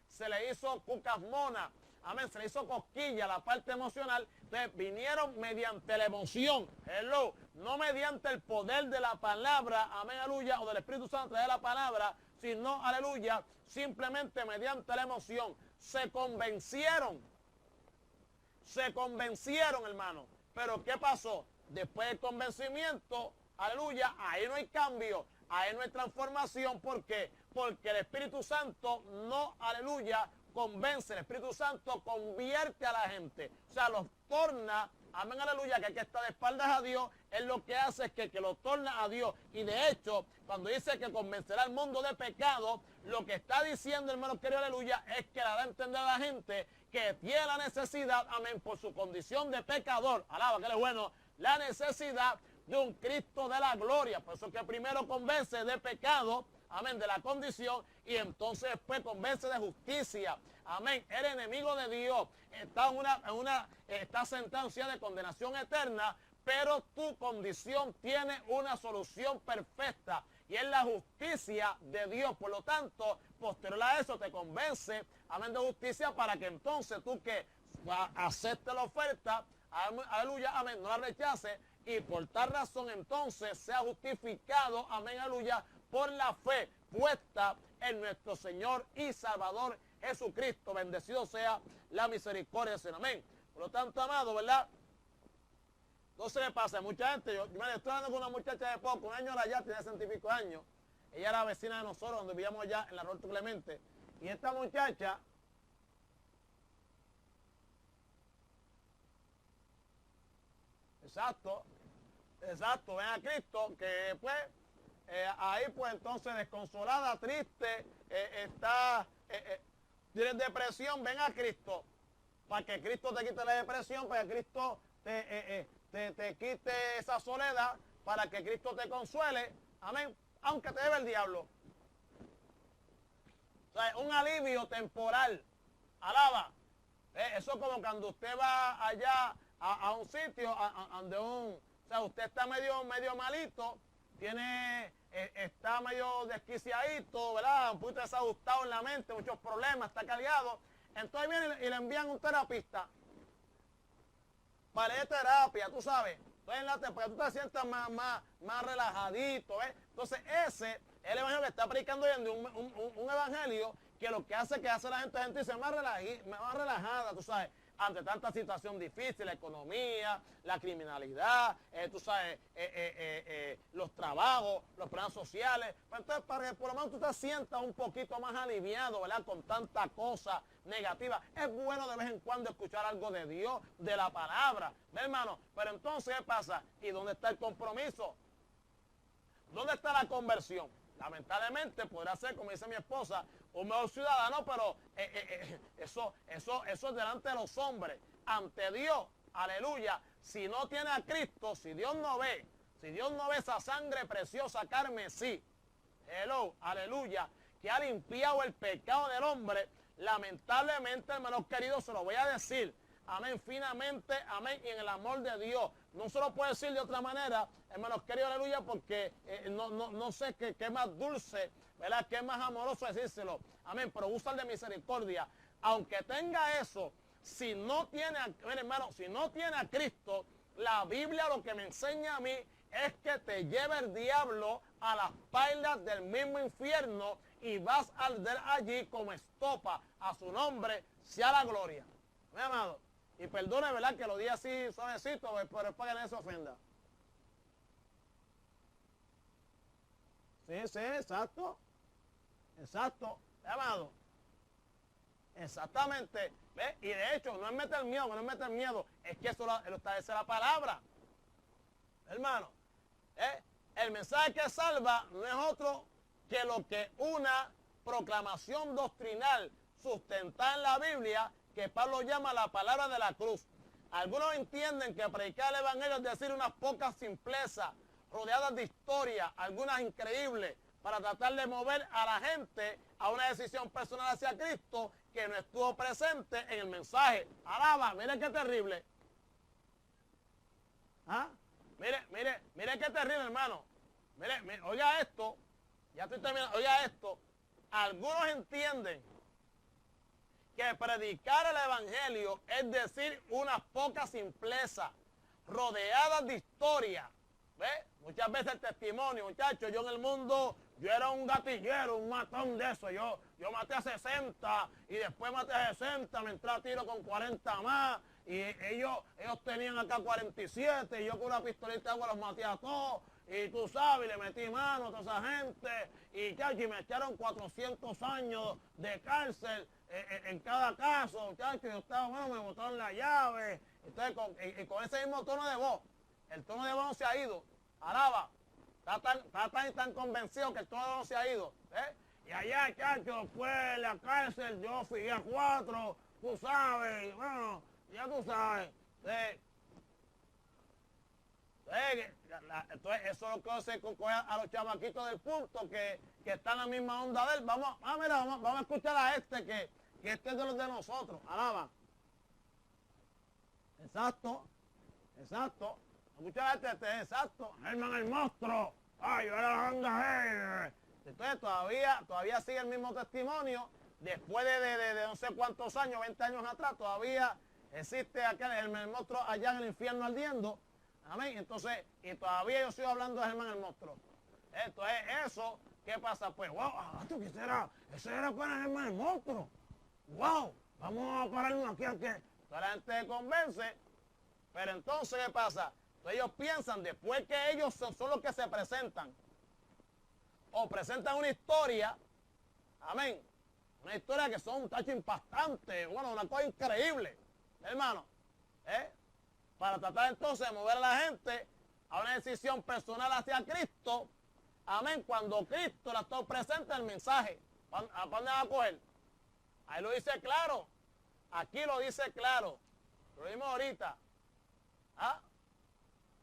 Se le hizo cucasmona, amén, se le hizo cosquilla la parte emocional. Entonces vinieron mediante la emoción, hello, no mediante el poder de la palabra, amén, aleluya, o del Espíritu Santo de la palabra, sino, aleluya, simplemente mediante la emoción. Se convencieron, hermano. Pero ¿qué pasó? Después del convencimiento, aleluya, ahí no hay cambio, ahí no hay transformación. ¿Por qué? Porque el Espíritu Santo no, aleluya, convence. El Espíritu Santo convierte a la gente. O sea, los torna, amén, aleluya, que hay que estar de espaldas a Dios. Él lo que hace es que lo torna a Dios. Y de hecho, cuando dice que convencerá al mundo de pecado, lo que está diciendo, hermano querido, aleluya, es que le da a entender a la gente que tiene la necesidad, amén, por su condición de pecador, alaba, que él es bueno, la necesidad de un Cristo de la gloria. Por eso que primero convence de pecado, amén, de la condición, y entonces después convence de justicia, amén. Eres enemigo de Dios, está en está sentencia de condenación eterna, pero tu condición tiene una solución perfecta, y es la justicia de Dios. Por lo tanto, posterior a eso te convence, amén, de justicia, para que entonces tú que aceptes la oferta, aleluya, amén, no la rechaces, y por tal razón entonces sea justificado, amén, aleluya, por la fe puesta en nuestro Señor y Salvador Jesucristo. Bendecido sea la misericordia del Señor, amén. Por lo tanto, amado, ¿verdad? Entonces me pasa, mucha gente, yo me estoy hablando con una muchacha de poco, un año allá, tiene 60 y pico años. Ella era vecina de nosotros, donde vivíamos allá en la Roberto Clemente. Y esta muchacha, exacto, ven a Cristo, que pues, ahí pues entonces desconsolada, triste, tiene depresión, ven a Cristo, para que Cristo te quite la depresión, para que Cristo te quite esa soledad, para que Cristo te consuele, amén, aunque te lleve el diablo. O sea, un alivio temporal, alaba. Eso es como cuando usted va allá a un sitio, donde o sea, usted está medio malito, está medio desquiciadito, ¿verdad? Un poquito desajustado en la mente, muchos problemas, está cargado. Entonces viene y le envían un terapista para terapia, tú sabes. Entonces, para que tú te sientas más relajadito, ¿ves? Entonces, ese es el evangelio que está predicando hoy en día, un evangelio que lo que hace a la gente sentirse más relajada, tú sabes, ante tanta situación difícil, la economía, la criminalidad, tú sabes, los trabajos, los problemas sociales. Pues entonces, para que por lo menos tú te sientas un poquito más aliviado, ¿verdad? Con tanta cosa negativa. Es bueno de vez en cuando escuchar algo de Dios, de la palabra, ¿ve, hermano? Pero entonces, ¿qué pasa? ¿Y dónde está el compromiso? ¿Dónde está la conversión? Lamentablemente podrá ser, como dice mi esposa, un mejor ciudadano, pero eso es delante de los hombres. Ante Dios, aleluya, si no tiene a Cristo, si Dios no ve esa sangre preciosa carmesí, hello, aleluya, que ha limpiado el pecado del hombre, lamentablemente, hermanos queridos, se lo voy a decir, amén, finamente, amén, y en el amor de Dios. No se lo puedo decir de otra manera, hermanos queridos, aleluya, porque no sé qué es más dulce, ¿verdad? Qué es más amoroso decírselo, amén, pero usa el de misericordia. Aunque tenga eso, si no tiene, hermano, si no tiene a Cristo, la Biblia lo que me enseña a mí es que te lleva el diablo a las pailas del mismo infierno y vas a arder allí como estopa. A su nombre sea la gloria. ¿Me amado? Y perdone, ¿verdad? Que lo di así suavecito, pero es para que nadie se ofenda. Sí, exacto. Exacto. ¿Me amado? Exactamente. ¿Ve? Y de hecho, no es meter miedo, es que eso lo establece la palabra. Hermano, el mensaje que salva no es otro que lo que una proclamación doctrinal sustentada en la Biblia, que Pablo llama la palabra de la cruz. Algunos entienden que predicar el evangelio es decir unas pocas simplezas, rodeadas de historia, algunas increíbles, para tratar de mover a la gente a una decisión personal hacia Cristo que no estuvo presente en el mensaje. Alaba, mire qué terrible. ¿Ah? Mire qué terrible, hermano. Mire, oiga esto, ya estoy terminando, oiga esto. Algunos entienden que predicar el evangelio es decir unas pocas simplezas, rodeadas de historia. ¿Ves? Muchas veces el testimonio, muchachos, yo en el mundo, yo era un gatillero, un matón de eso. Yo maté a 60 y después maté a 60, me entré a tiro con 40 más. Y ellos tenían acá 47 y yo con una pistolita de agua los maté a todos. Y tú sabes, le metí mano a toda esa gente. Y chachi, me echaron 400 años de cárcel en cada caso. Muchachos, yo estaba, bueno, me botaron la llave. Entonces, con ese mismo tono de voz, el tono de voz no se ha ido. Alaba, está tan convencido que el tono de voz no se ha ido. Y allá, chacho, después en la cárcel, yo fui a 4, tú sabes, y bueno, ya tú sabes. Entonces eso es lo que se coge a los chamaquitos del punto que están en la misma onda de él. Vamos a escuchar a este que este es de los de nosotros. Alaba. Exacto. Escuchar a este, exacto. Germán el monstruo. Ay, yo era la onda. Entonces todavía sigue el mismo testimonio. Después de no sé cuántos años, 20 años atrás, todavía existe aquel el monstruo allá en el infierno ardiendo. Amén. Entonces, y todavía yo sigo hablando de Germán el monstruo. Esto es eso. ¿Qué pasa? Pues, wow, ¿qué será? Ese era para Germán el monstruo. Wow, vamos a pararnos aquí al que toda la gente se convence. Pero entonces, ¿qué pasa? Entonces, ellos piensan, después que ellos son los que se presentan, o presentan una historia, amén, una historia que son un tacho impactante, bueno, una cosa increíble, hermano, para tratar entonces de mover a la gente a una decisión personal hacia Cristo, amén, cuando Cristo la está presente en el mensaje. ¿A dónde va a coger? Ahí lo dice claro, aquí lo dice claro, lo vimos ahorita. ¿Ah?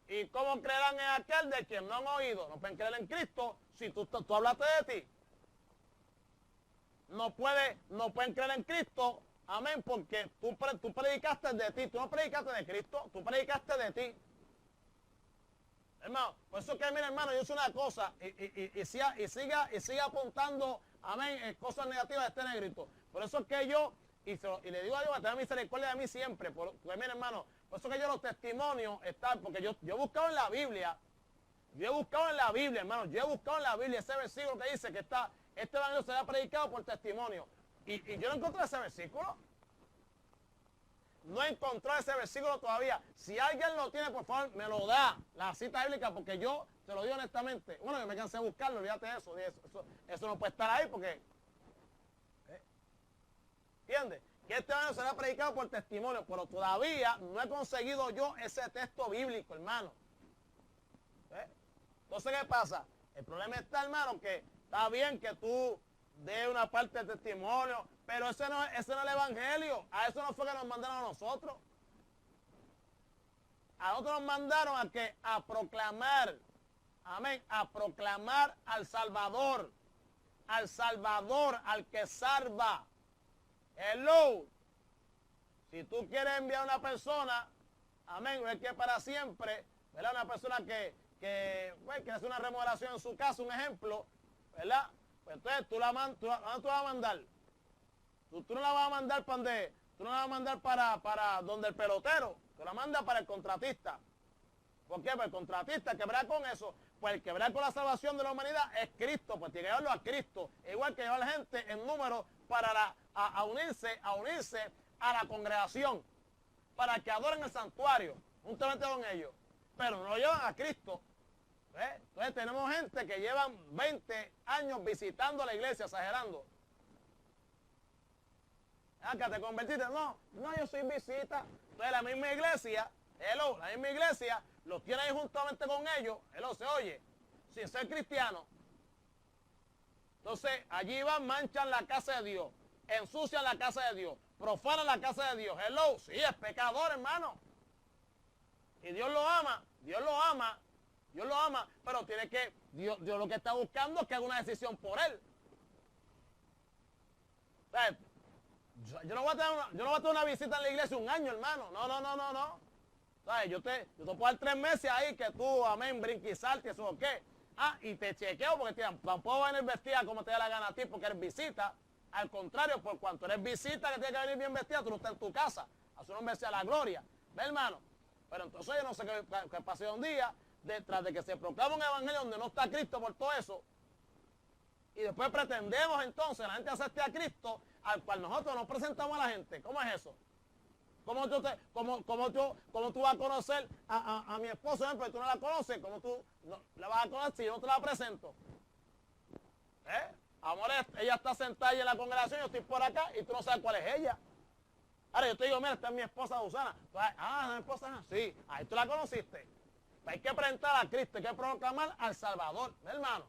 ¿Y cómo creerán en aquel de quien no han oído? No pueden creer en Cristo si tú hablaste de ti. No pueden creer en Cristo, amén, porque tú predicaste de ti, tú no predicaste de Cristo, tú predicaste de ti. Hermano, por eso que, mira, hermano, yo sé una cosa, y siga apuntando, amén, cosas negativas de este negrito. Por eso es que yo, y le digo a Dios, a tener misericordia de mí siempre, porque mira, hermano, por eso que yo los testimonios están, porque yo he buscado en la Biblia, hermano, yo he buscado en la Biblia ese versículo que dice que este evangelio será predicado por testimonio. Y yo no encontré ese versículo. No encontré ese versículo todavía. Si alguien lo tiene, por favor, me lo da, la cita bíblica, porque yo te lo digo honestamente. Bueno, que me cansé de buscarlo, olvídate de eso no puede estar ahí porque... ¿Entiendes? Que este evangelio será predicado por testimonio, pero todavía no he conseguido yo ese texto bíblico, hermano. Entonces, ¿qué pasa? El problema está, hermano, que está bien que tú des una parte de testimonio, pero ese no es el evangelio. A eso no fue que nos mandaron a nosotros. A nosotros nos mandaron a proclamar, amén, a proclamar al Salvador, al que salva. Hello. Si tú quieres enviar a una persona, amén, es que para siempre, ¿verdad? Una persona que hace una remodelación en su casa, un ejemplo, ¿verdad? Pues entonces tú la vas a mandar. Tú no la vas a mandar para donde, tú no la vas a mandar para donde el pelotero, tú la mandas para el contratista. ¿Por qué? Pues el contratista que verá con eso, pues el que verá con la salvación de la humanidad es Cristo, pues tiene que llevarlo a Cristo. Igual que llevar a la gente en número para unirse a la congregación, para que adoren el santuario, juntamente con ellos. Pero no lo llevan a Cristo. Entonces tenemos gente que llevan 20 años visitando la iglesia, exagerando. Que te convertiste. No, yo soy visita. Entonces la misma iglesia, los tiene ahí juntamente con ellos, se oye, sin ser cristiano. Entonces allí van, manchan la casa de Dios, ensucian la casa de Dios, profanan la casa de Dios. Sí, es pecador, hermano. Y Dios lo ama, Dios lo ama, pero tiene que, Dios lo que está buscando es que haga una decisión por él. O sea, yo no voy a tener una visita en la iglesia un año, hermano. No. ¿Sabes? Yo te puedo dar 3 meses ahí que tú, amén, brinques y saltes, eso o qué. Y te chequeo porque tampoco vas a venir vestida como te dé la gana a ti porque eres visita. Al contrario, por cuanto eres visita que tiene que venir bien vestida, tú no estás en tu casa. A su nombre sea la gloria. ¿Ve, hermano? Pero entonces yo no sé qué pase un día, detrás de que se proclama un evangelio donde no está Cristo por todo eso. Y después pretendemos entonces la gente acepte a Cristo, al cual nosotros nos presentamos a la gente. ¿Cómo es eso? ¿Cómo tú vas a conocer a mi esposo, pero tú no la conoces? ¿Cómo tú la vas a conocer si yo no te la presento? Amor, ella está sentada ahí en la congregación, yo estoy por acá y tú no sabes cuál es ella. Ahora yo te digo, mira, esta es mi esposa Susana. ¿Es mi esposa? Sí, ahí tú la conociste. Hay que presentar a Cristo, hay que proclamar al Salvador, hermano.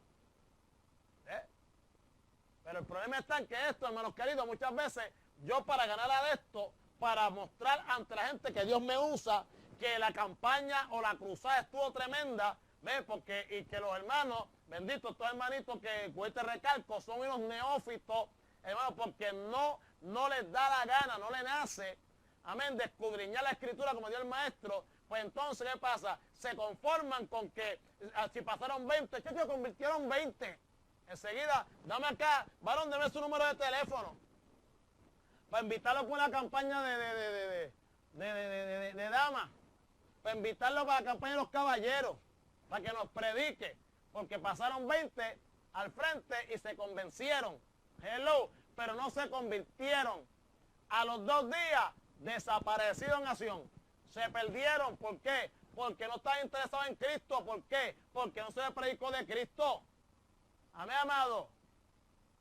Pero el problema está en que esto, hermanos queridos, muchas veces yo para ganar a esto, para mostrar ante la gente que Dios me usa, que la campaña o la cruzada estuvo tremenda, ¿ves? Y que los hermanos, benditos, estos hermanitos que te recalco, son unos neófitos, hermanos, porque no les da la gana, no les nace, amén, de escudriñar la escritura como dio el maestro. Pues entonces, ¿qué pasa? Se conforman con que si pasaron 20, ¿qué se convirtieron 20? Enseguida, dame acá, varón, deme su número de teléfono. Para invitarlo con una campaña de damas. Para invitarlo para la campaña de los caballeros. Para que nos predique. Porque pasaron 20 al frente y se convencieron. Hello. Pero no se convirtieron. A los 2 días, desaparecieron en acción. Se perdieron. ¿Por qué? Porque no estaban interesados en Cristo. ¿Por qué? Porque no se les predicó de Cristo. Amén, amado.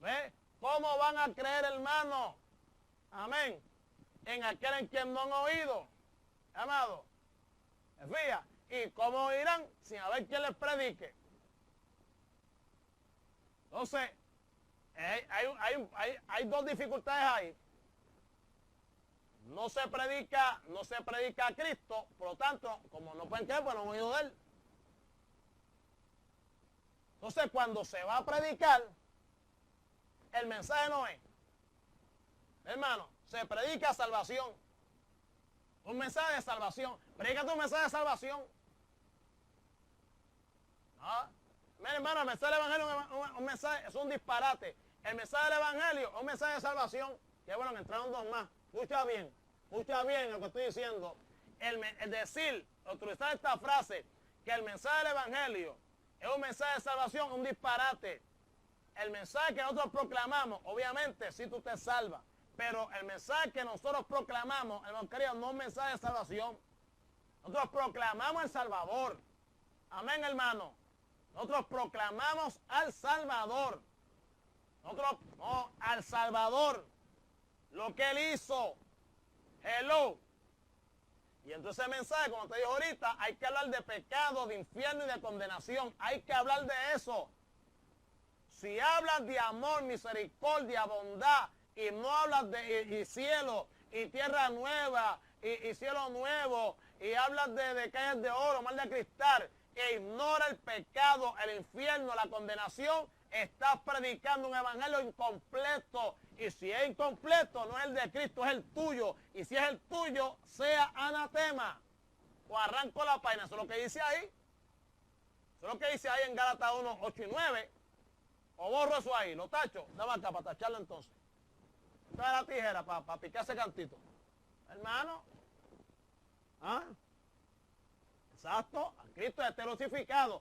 ¿Ve? ¿Cómo van a creer, hermano? Amén. En aquel en quien no han oído. Amado. Fíjate. ¿Y cómo oirán? Sin haber quien les predique. Entonces, hay 2 dificultades ahí. No se predica a Cristo, por lo tanto, como no pueden creer, pues no han oído de él. Entonces, cuando se va a predicar, el mensaje no es, hermano, se predica salvación. Un mensaje de salvación. Predícate un mensaje de salvación. ¿No? Mira, hermano, el mensaje del evangelio un mensaje, es un disparate. El mensaje del evangelio es un mensaje de salvación. Que bueno, me entraron 2 más. Escucha bien lo que estoy diciendo. El decir, utilizar esta frase, que el mensaje del evangelio es un mensaje de salvación, un disparate. El mensaje que nosotros proclamamos, obviamente, si tú te salvas, pero el mensaje que nosotros proclamamos, hermano querido, no es un mensaje de salvación. Nosotros proclamamos al Salvador. Amén, hermano. Nosotros proclamamos al Salvador. Al Salvador. Lo que Él hizo. Hello. Y entonces el mensaje, como te digo ahorita, hay que hablar de pecado, de infierno y de condenación. Hay que hablar de eso. Si hablas de amor, misericordia, bondad, y no hablas de cielo, y tierra nueva, y cielo nuevo, y hablas de calles de oro, mar de cristal, e ignora el pecado, el infierno, la condenación, estás predicando un evangelio incompleto. Y si es incompleto, no es el de Cristo, es el tuyo. Y si es el tuyo, sea anatema. O arranco la página. Eso es lo que dice ahí. Eso es lo que dice ahí en Gálatas 1, 8 y 9. O borro eso ahí, lo tacho. Dame acá para tacharlo entonces. Esta es la tijera para picar ese cantito. Hermano. ¿Ah? Exacto. A Cristo es crucificado.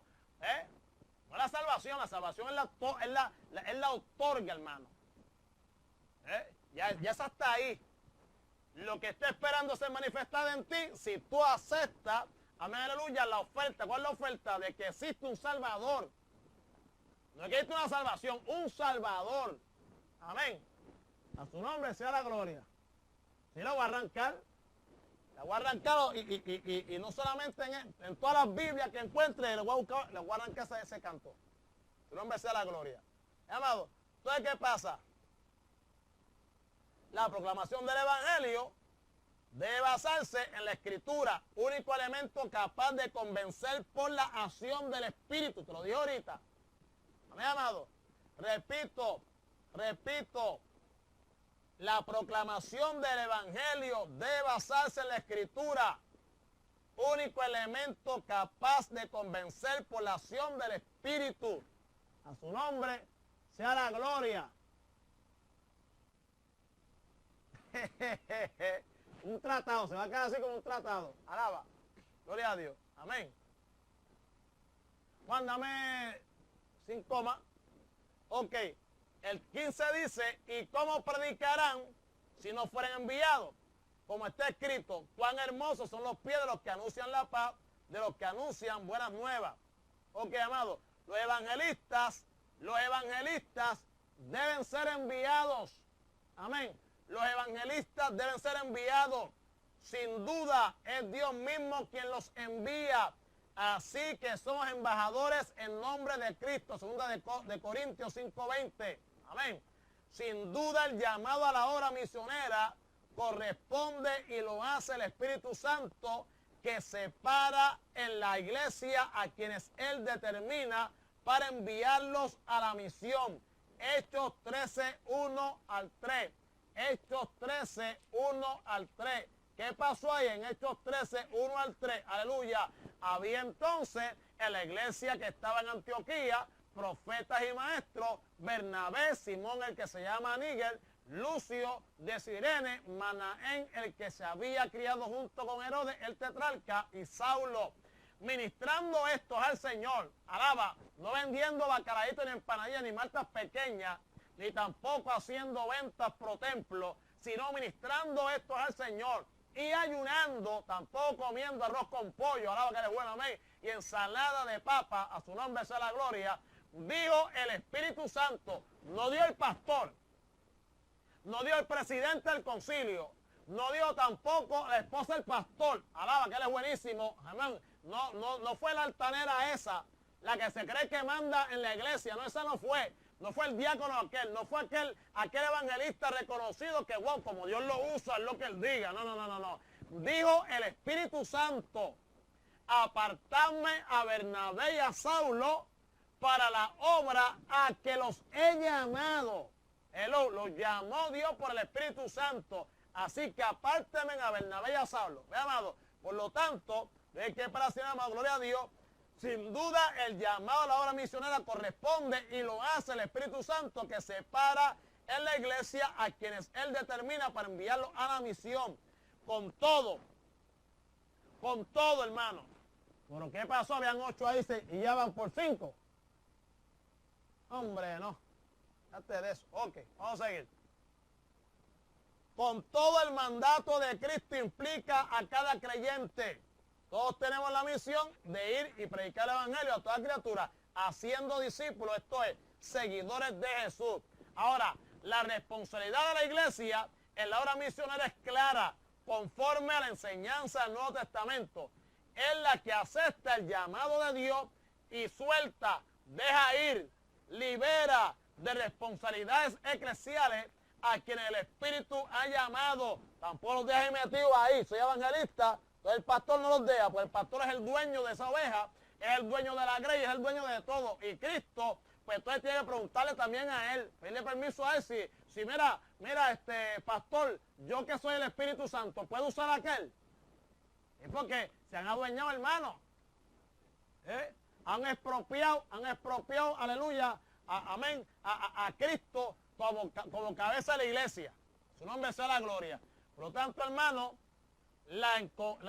No es la salvación Él la otorga, hermano. Ya esa está ahí. Lo que está esperando ser manifestado en ti, si tú aceptas, amén, aleluya, la oferta. ¿Cuál es la oferta? De que existe un Salvador. No es que existe una salvación, un Salvador. Amén. A su nombre sea la gloria. Si lo voy a arrancar, la voy a arrancar y no solamente en todas las Biblias que encuentre, le voy a arrancar ese canto. Su nombre sea la gloria. Amado, entonces, ¿qué pasa? La proclamación del evangelio debe basarse en la Escritura, único elemento capaz de convencer por la acción del Espíritu. Te lo dije ahorita. Amén, amado. Repito, la proclamación del Evangelio debe basarse en la Escritura, único elemento capaz de convencer por la acción del Espíritu. A su nombre sea la gloria. Un tratado, se va a quedar así como un tratado. Alaba. Gloria a Dios. Amén. Juan, dame 5 comas. Ok. El 15 dice, ¿y cómo predicarán si no fueren enviados? Como está escrito, cuán hermosos son los pies de los que anuncian la paz, de los que anuncian buenas nuevas. Ok, amado. Los evangelistas deben ser enviados. Amén. Los evangelistas deben ser enviados. Sin duda es Dios mismo quien los envía. Así que somos embajadores en nombre de Cristo. Segunda de Corintios 5:20. Amén. Sin duda el llamado a la obra misionera corresponde y lo hace el Espíritu Santo, que separa en la iglesia a quienes Él determina para enviarlos a la misión. Hechos 13:1 al 3. Hechos 13:1 al 3. ¿Qué pasó ahí en Hechos 13:1 al 3? Aleluya. Había entonces en la iglesia que estaba en Antioquía profetas y maestros: Bernabé, Simón el que se llama Níger, Lucio de Cirene, Manaén el que se había criado junto con Herodes el tetrarca, y Saulo. Ministrando estos al Señor, alaba, no vendiendo bacalaitos ni empanadillas ni maltas pequeñas, ni tampoco haciendo ventas pro templo, sino ministrando estos al Señor y ayunando, tampoco comiendo arroz con pollo, alaba que eres bueno, amén, y ensalada de papa, a su nombre sea la gloria. Dijo el Espíritu Santo, no dio el pastor, no dio el presidente del concilio, no dio tampoco la esposa del pastor, alaba que él es buenísimo, amén. No fue la altanera esa, la que se cree que manda en la iglesia, no, esa no fue. No fue el diácono aquel, no fue aquel evangelista reconocido que, wow, como Dios lo usa, es lo que él diga. No. Dijo el Espíritu Santo, apartadme a Bernabé y a Saulo para la obra a que los he llamado. Él los llamó Dios por el Espíritu Santo. Así que apártenme a Bernabé y a Saulo. Ve, amado. Por lo tanto, de que para ser amado, gloria a Dios, sin duda el llamado a la obra misionera corresponde y lo hace el Espíritu Santo, que separa en la iglesia a quienes Él determina para enviarlos a la misión. Con todo, hermano. ¿Pero qué pasó? Habían 8 ahí y ya van por 5. Hombre, no. Date de eso. Ok, vamos a seguir. Con todo, el mandato de Cristo implica a cada creyente. Todos tenemos la misión de ir y predicar el evangelio a toda criatura, haciendo discípulos, esto es, seguidores de Jesús. Ahora, la responsabilidad de la iglesia en la obra misionera es clara, conforme a la enseñanza del Nuevo Testamento. Es la que acepta el llamado de Dios y suelta, deja ir, libera de responsabilidades eclesiales a quienes el Espíritu ha llamado. Tampoco los deja metidos ahí, soy evangelista. El pastor no los deja, pues el pastor es el dueño de esa oveja, es el dueño de la grey, es el dueño de todo. Y Cristo, pues entonces tiene que preguntarle también a él, pedirle permiso a él, si mira, pastor, yo que soy el Espíritu Santo, ¿puedo usar aquel? Es porque se han adueñado, hermano. Han expropiado, aleluya, amén, a Cristo como cabeza de la iglesia. Su nombre sea la gloria. Por lo tanto, hermano, la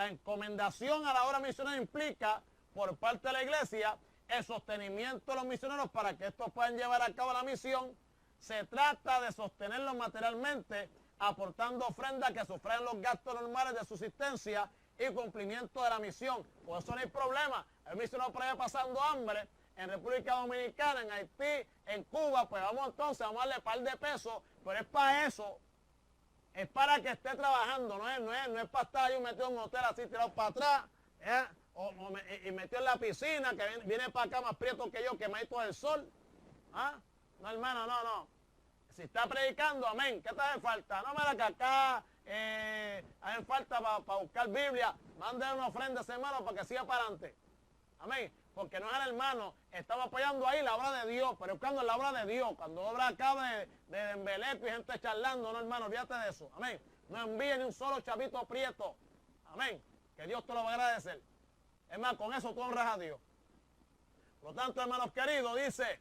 encomendación a la obra misionera implica, por parte de la iglesia, el sostenimiento de los misioneros para que estos puedan llevar a cabo la misión. Se trata de sostenerlos materialmente, aportando ofrendas que sufran los gastos normales de subsistencia y cumplimiento de la misión. Por eso no hay problema. El misionero por ahí pasando hambre, en República Dominicana, en Haití, en Cuba, pues vamos entonces, vamos a darle un par de pesos, pero es para eso. Es para que esté trabajando, no es para estar ahí metido en un hotel así tirado para atrás, y metido en la piscina, que viene para acá más prieto que yo, quemadito del sol. No, hermano, no. Si está predicando, amén, ¿qué te hace falta? No, mira que acá hacen falta para buscar Biblia, manden una ofrenda a ese hermano para que siga para adelante. Amén. Porque no es el hermano, estamos apoyando ahí la obra de Dios, pero es cuando es la obra de Dios, cuando obra acá de embeleco y gente charlando, no hermano, olvídate de eso. Amén. No envíe ni un solo chavito prieto. Amén. Que Dios te lo va a agradecer. Es más, con eso tú honras a Dios. Por lo tanto, hermanos queridos, dice,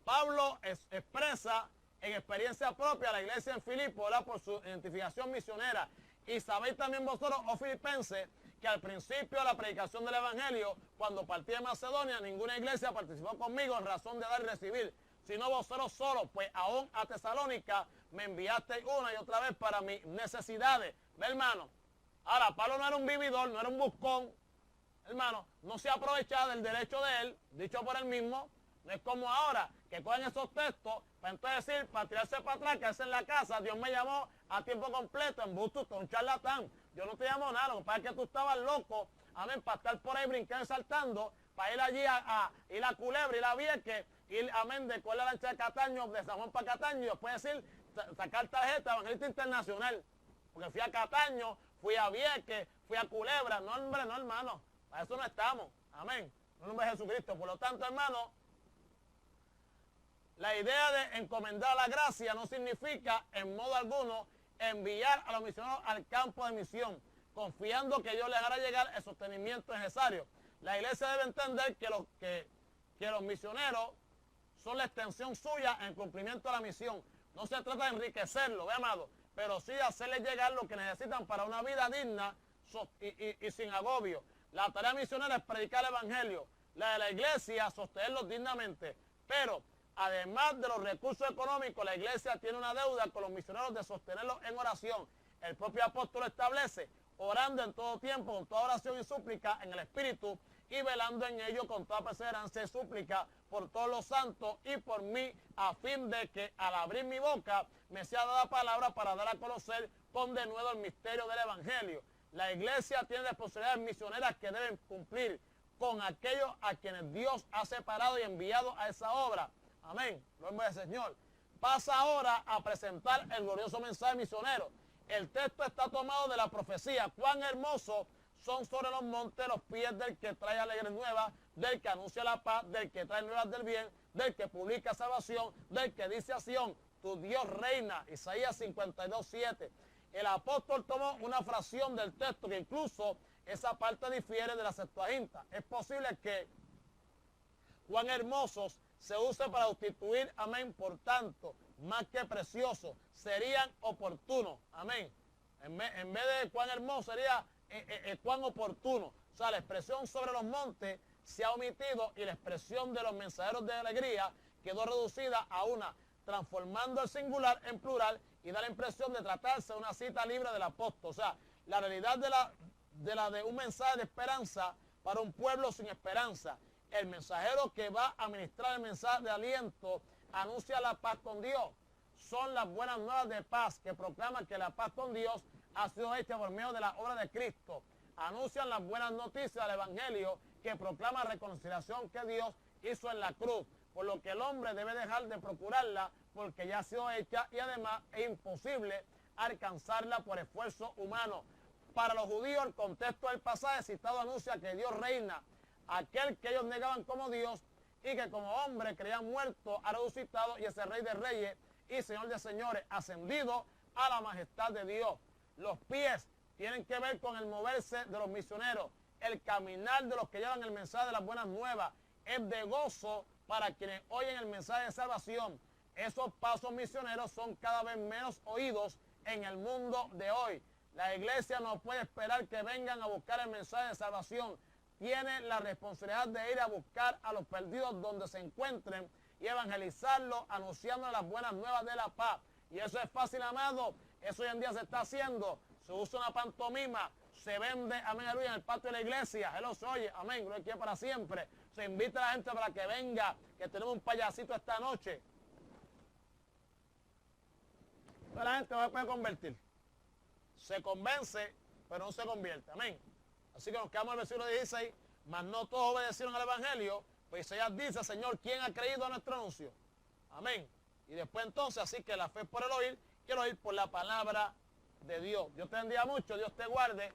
Pablo expresa en experiencia propia a la iglesia en Filipo, ¿verdad? Por su identificación misionera. Y sabéis también vosotros, oh filipenses, que al principio de la predicación del Evangelio, cuando partí de Macedonia, ninguna iglesia participó conmigo en razón de dar y recibir, sino vosotros solos, pues aún a Tesalónica me enviasteis una y otra vez para mis necesidades. ¿Ve, hermano? Ahora, Pablo no era un vividor, no era un buscón, hermano, no se aprovechaba del derecho de él, dicho por él mismo. No es como ahora, que cogen esos textos para entonces decir, para tirarse para atrás, que es en la casa, Dios me llamó a tiempo completo, en busto, un charlatán. Yo no te llamo nada, lo que pasa es que tú estabas loco, amén, para estar por ahí brincando y saltando, para ir allí a ir a Culebra, ir a Vieques, ir, amén, de Cuela Lancha de Cataño, de San Juan para Cataño, y después decir, sacar tarjeta evangelista internacional. Porque fui a Cataño, fui a Vieques, fui a Culebra. No, hombre, no, hermano, para eso no estamos, amén, en el nombre de Jesucristo. Por lo tanto, hermano, la idea de encomendar la gracia no significa en modo alguno enviar a los misioneros al campo de misión, confiando que Dios les hará llegar el sostenimiento necesario. La iglesia debe entender que los misioneros son la extensión suya en cumplimiento de la misión. No se trata de enriquecerlo, ¿ve, amado? Pero sí de hacerles llegar lo que necesitan para una vida digna y sin agobio. La tarea misionera es predicar el evangelio. La de la iglesia, sostenerlos dignamente. Pero además de los recursos económicos, la iglesia tiene una deuda con los misioneros de sostenerlos en oración. El propio apóstol establece, orando en todo tiempo, con toda oración y súplica en el Espíritu, y velando en ello con toda perseverancia y súplica por todos los santos y por mí, a fin de que al abrir mi boca me sea dada palabra para dar a conocer con denuedo el misterio del Evangelio. La iglesia tiene responsabilidades misioneras que deben cumplir con aquellos a quienes Dios ha separado y enviado a esa obra. Amén. Gloria al Señor. Pasa ahora a presentar el glorioso mensaje misionero. El texto está tomado de la profecía. Cuán hermosos son sobre los montes los pies del que trae alegres nuevas, del que anuncia la paz, del que trae nuevas del bien, del que publica salvación, del que dice a Sión, tu Dios reina. Isaías 52:7. El apóstol tomó una fracción del texto que incluso esa parte difiere de la Septuaginta. Es posible que cuán hermosos se use para sustituir, amén, por tanto, más que precioso, serían oportunos, amén. En vez de cuán hermoso sería cuán oportuno. O sea, la expresión sobre los montes se ha omitido y la expresión de los mensajeros de alegría quedó reducida a una, transformando el singular en plural y da la impresión de tratarse de una cita libre del apóstol. O sea, la realidad de un mensaje de esperanza para un pueblo sin esperanza. El mensajero que va a ministrar el mensaje de aliento anuncia la paz con Dios. Son las buenas nuevas de paz que proclaman que la paz con Dios ha sido hecha por medio de la obra de Cristo. Anuncian las buenas noticias del Evangelio que proclama la reconciliación que Dios hizo en la cruz, por lo que el hombre debe dejar de procurarla porque ya ha sido hecha y además es imposible alcanzarla por esfuerzo humano. Para los judíos, el contexto del pasaje citado anuncia que Dios reina. Aquel que ellos negaban como Dios y que como hombre creían muerto, ha resucitado y ese Rey de Reyes y Señor de Señores, ascendido a la majestad de Dios. Los pies tienen que ver con el moverse de los misioneros, el caminar de los que llevan el mensaje de las buenas nuevas. Es de gozo para quienes oyen el mensaje de salvación. Esos pasos misioneros son cada vez menos oídos en el mundo de hoy. La iglesia no puede esperar que vengan a buscar el mensaje de salvación. Tiene la responsabilidad de ir a buscar a los perdidos donde se encuentren y evangelizarlos, anunciando las buenas nuevas de la paz. Y eso es fácil, amado. Eso hoy en día se está haciendo. Se usa una pantomima, se vende, amén, aleluya, en el patio de la iglesia. Él se oye, amén, gloria para siempre. Se invita a la gente para que venga, que tenemos un payasito esta noche. Pero la gente no se puede convertir. Se convence, pero no se convierte, amén. Así que nos quedamos en el versículo 16, mas no todos obedecieron al Evangelio, pues Isaías dice, Señor, ¿quién ha creído a nuestro anuncio? Amén. Y después entonces, así que la fe es por el oír, y el oír por la palabra de Dios. Dios te bendiga mucho, Dios te guarde.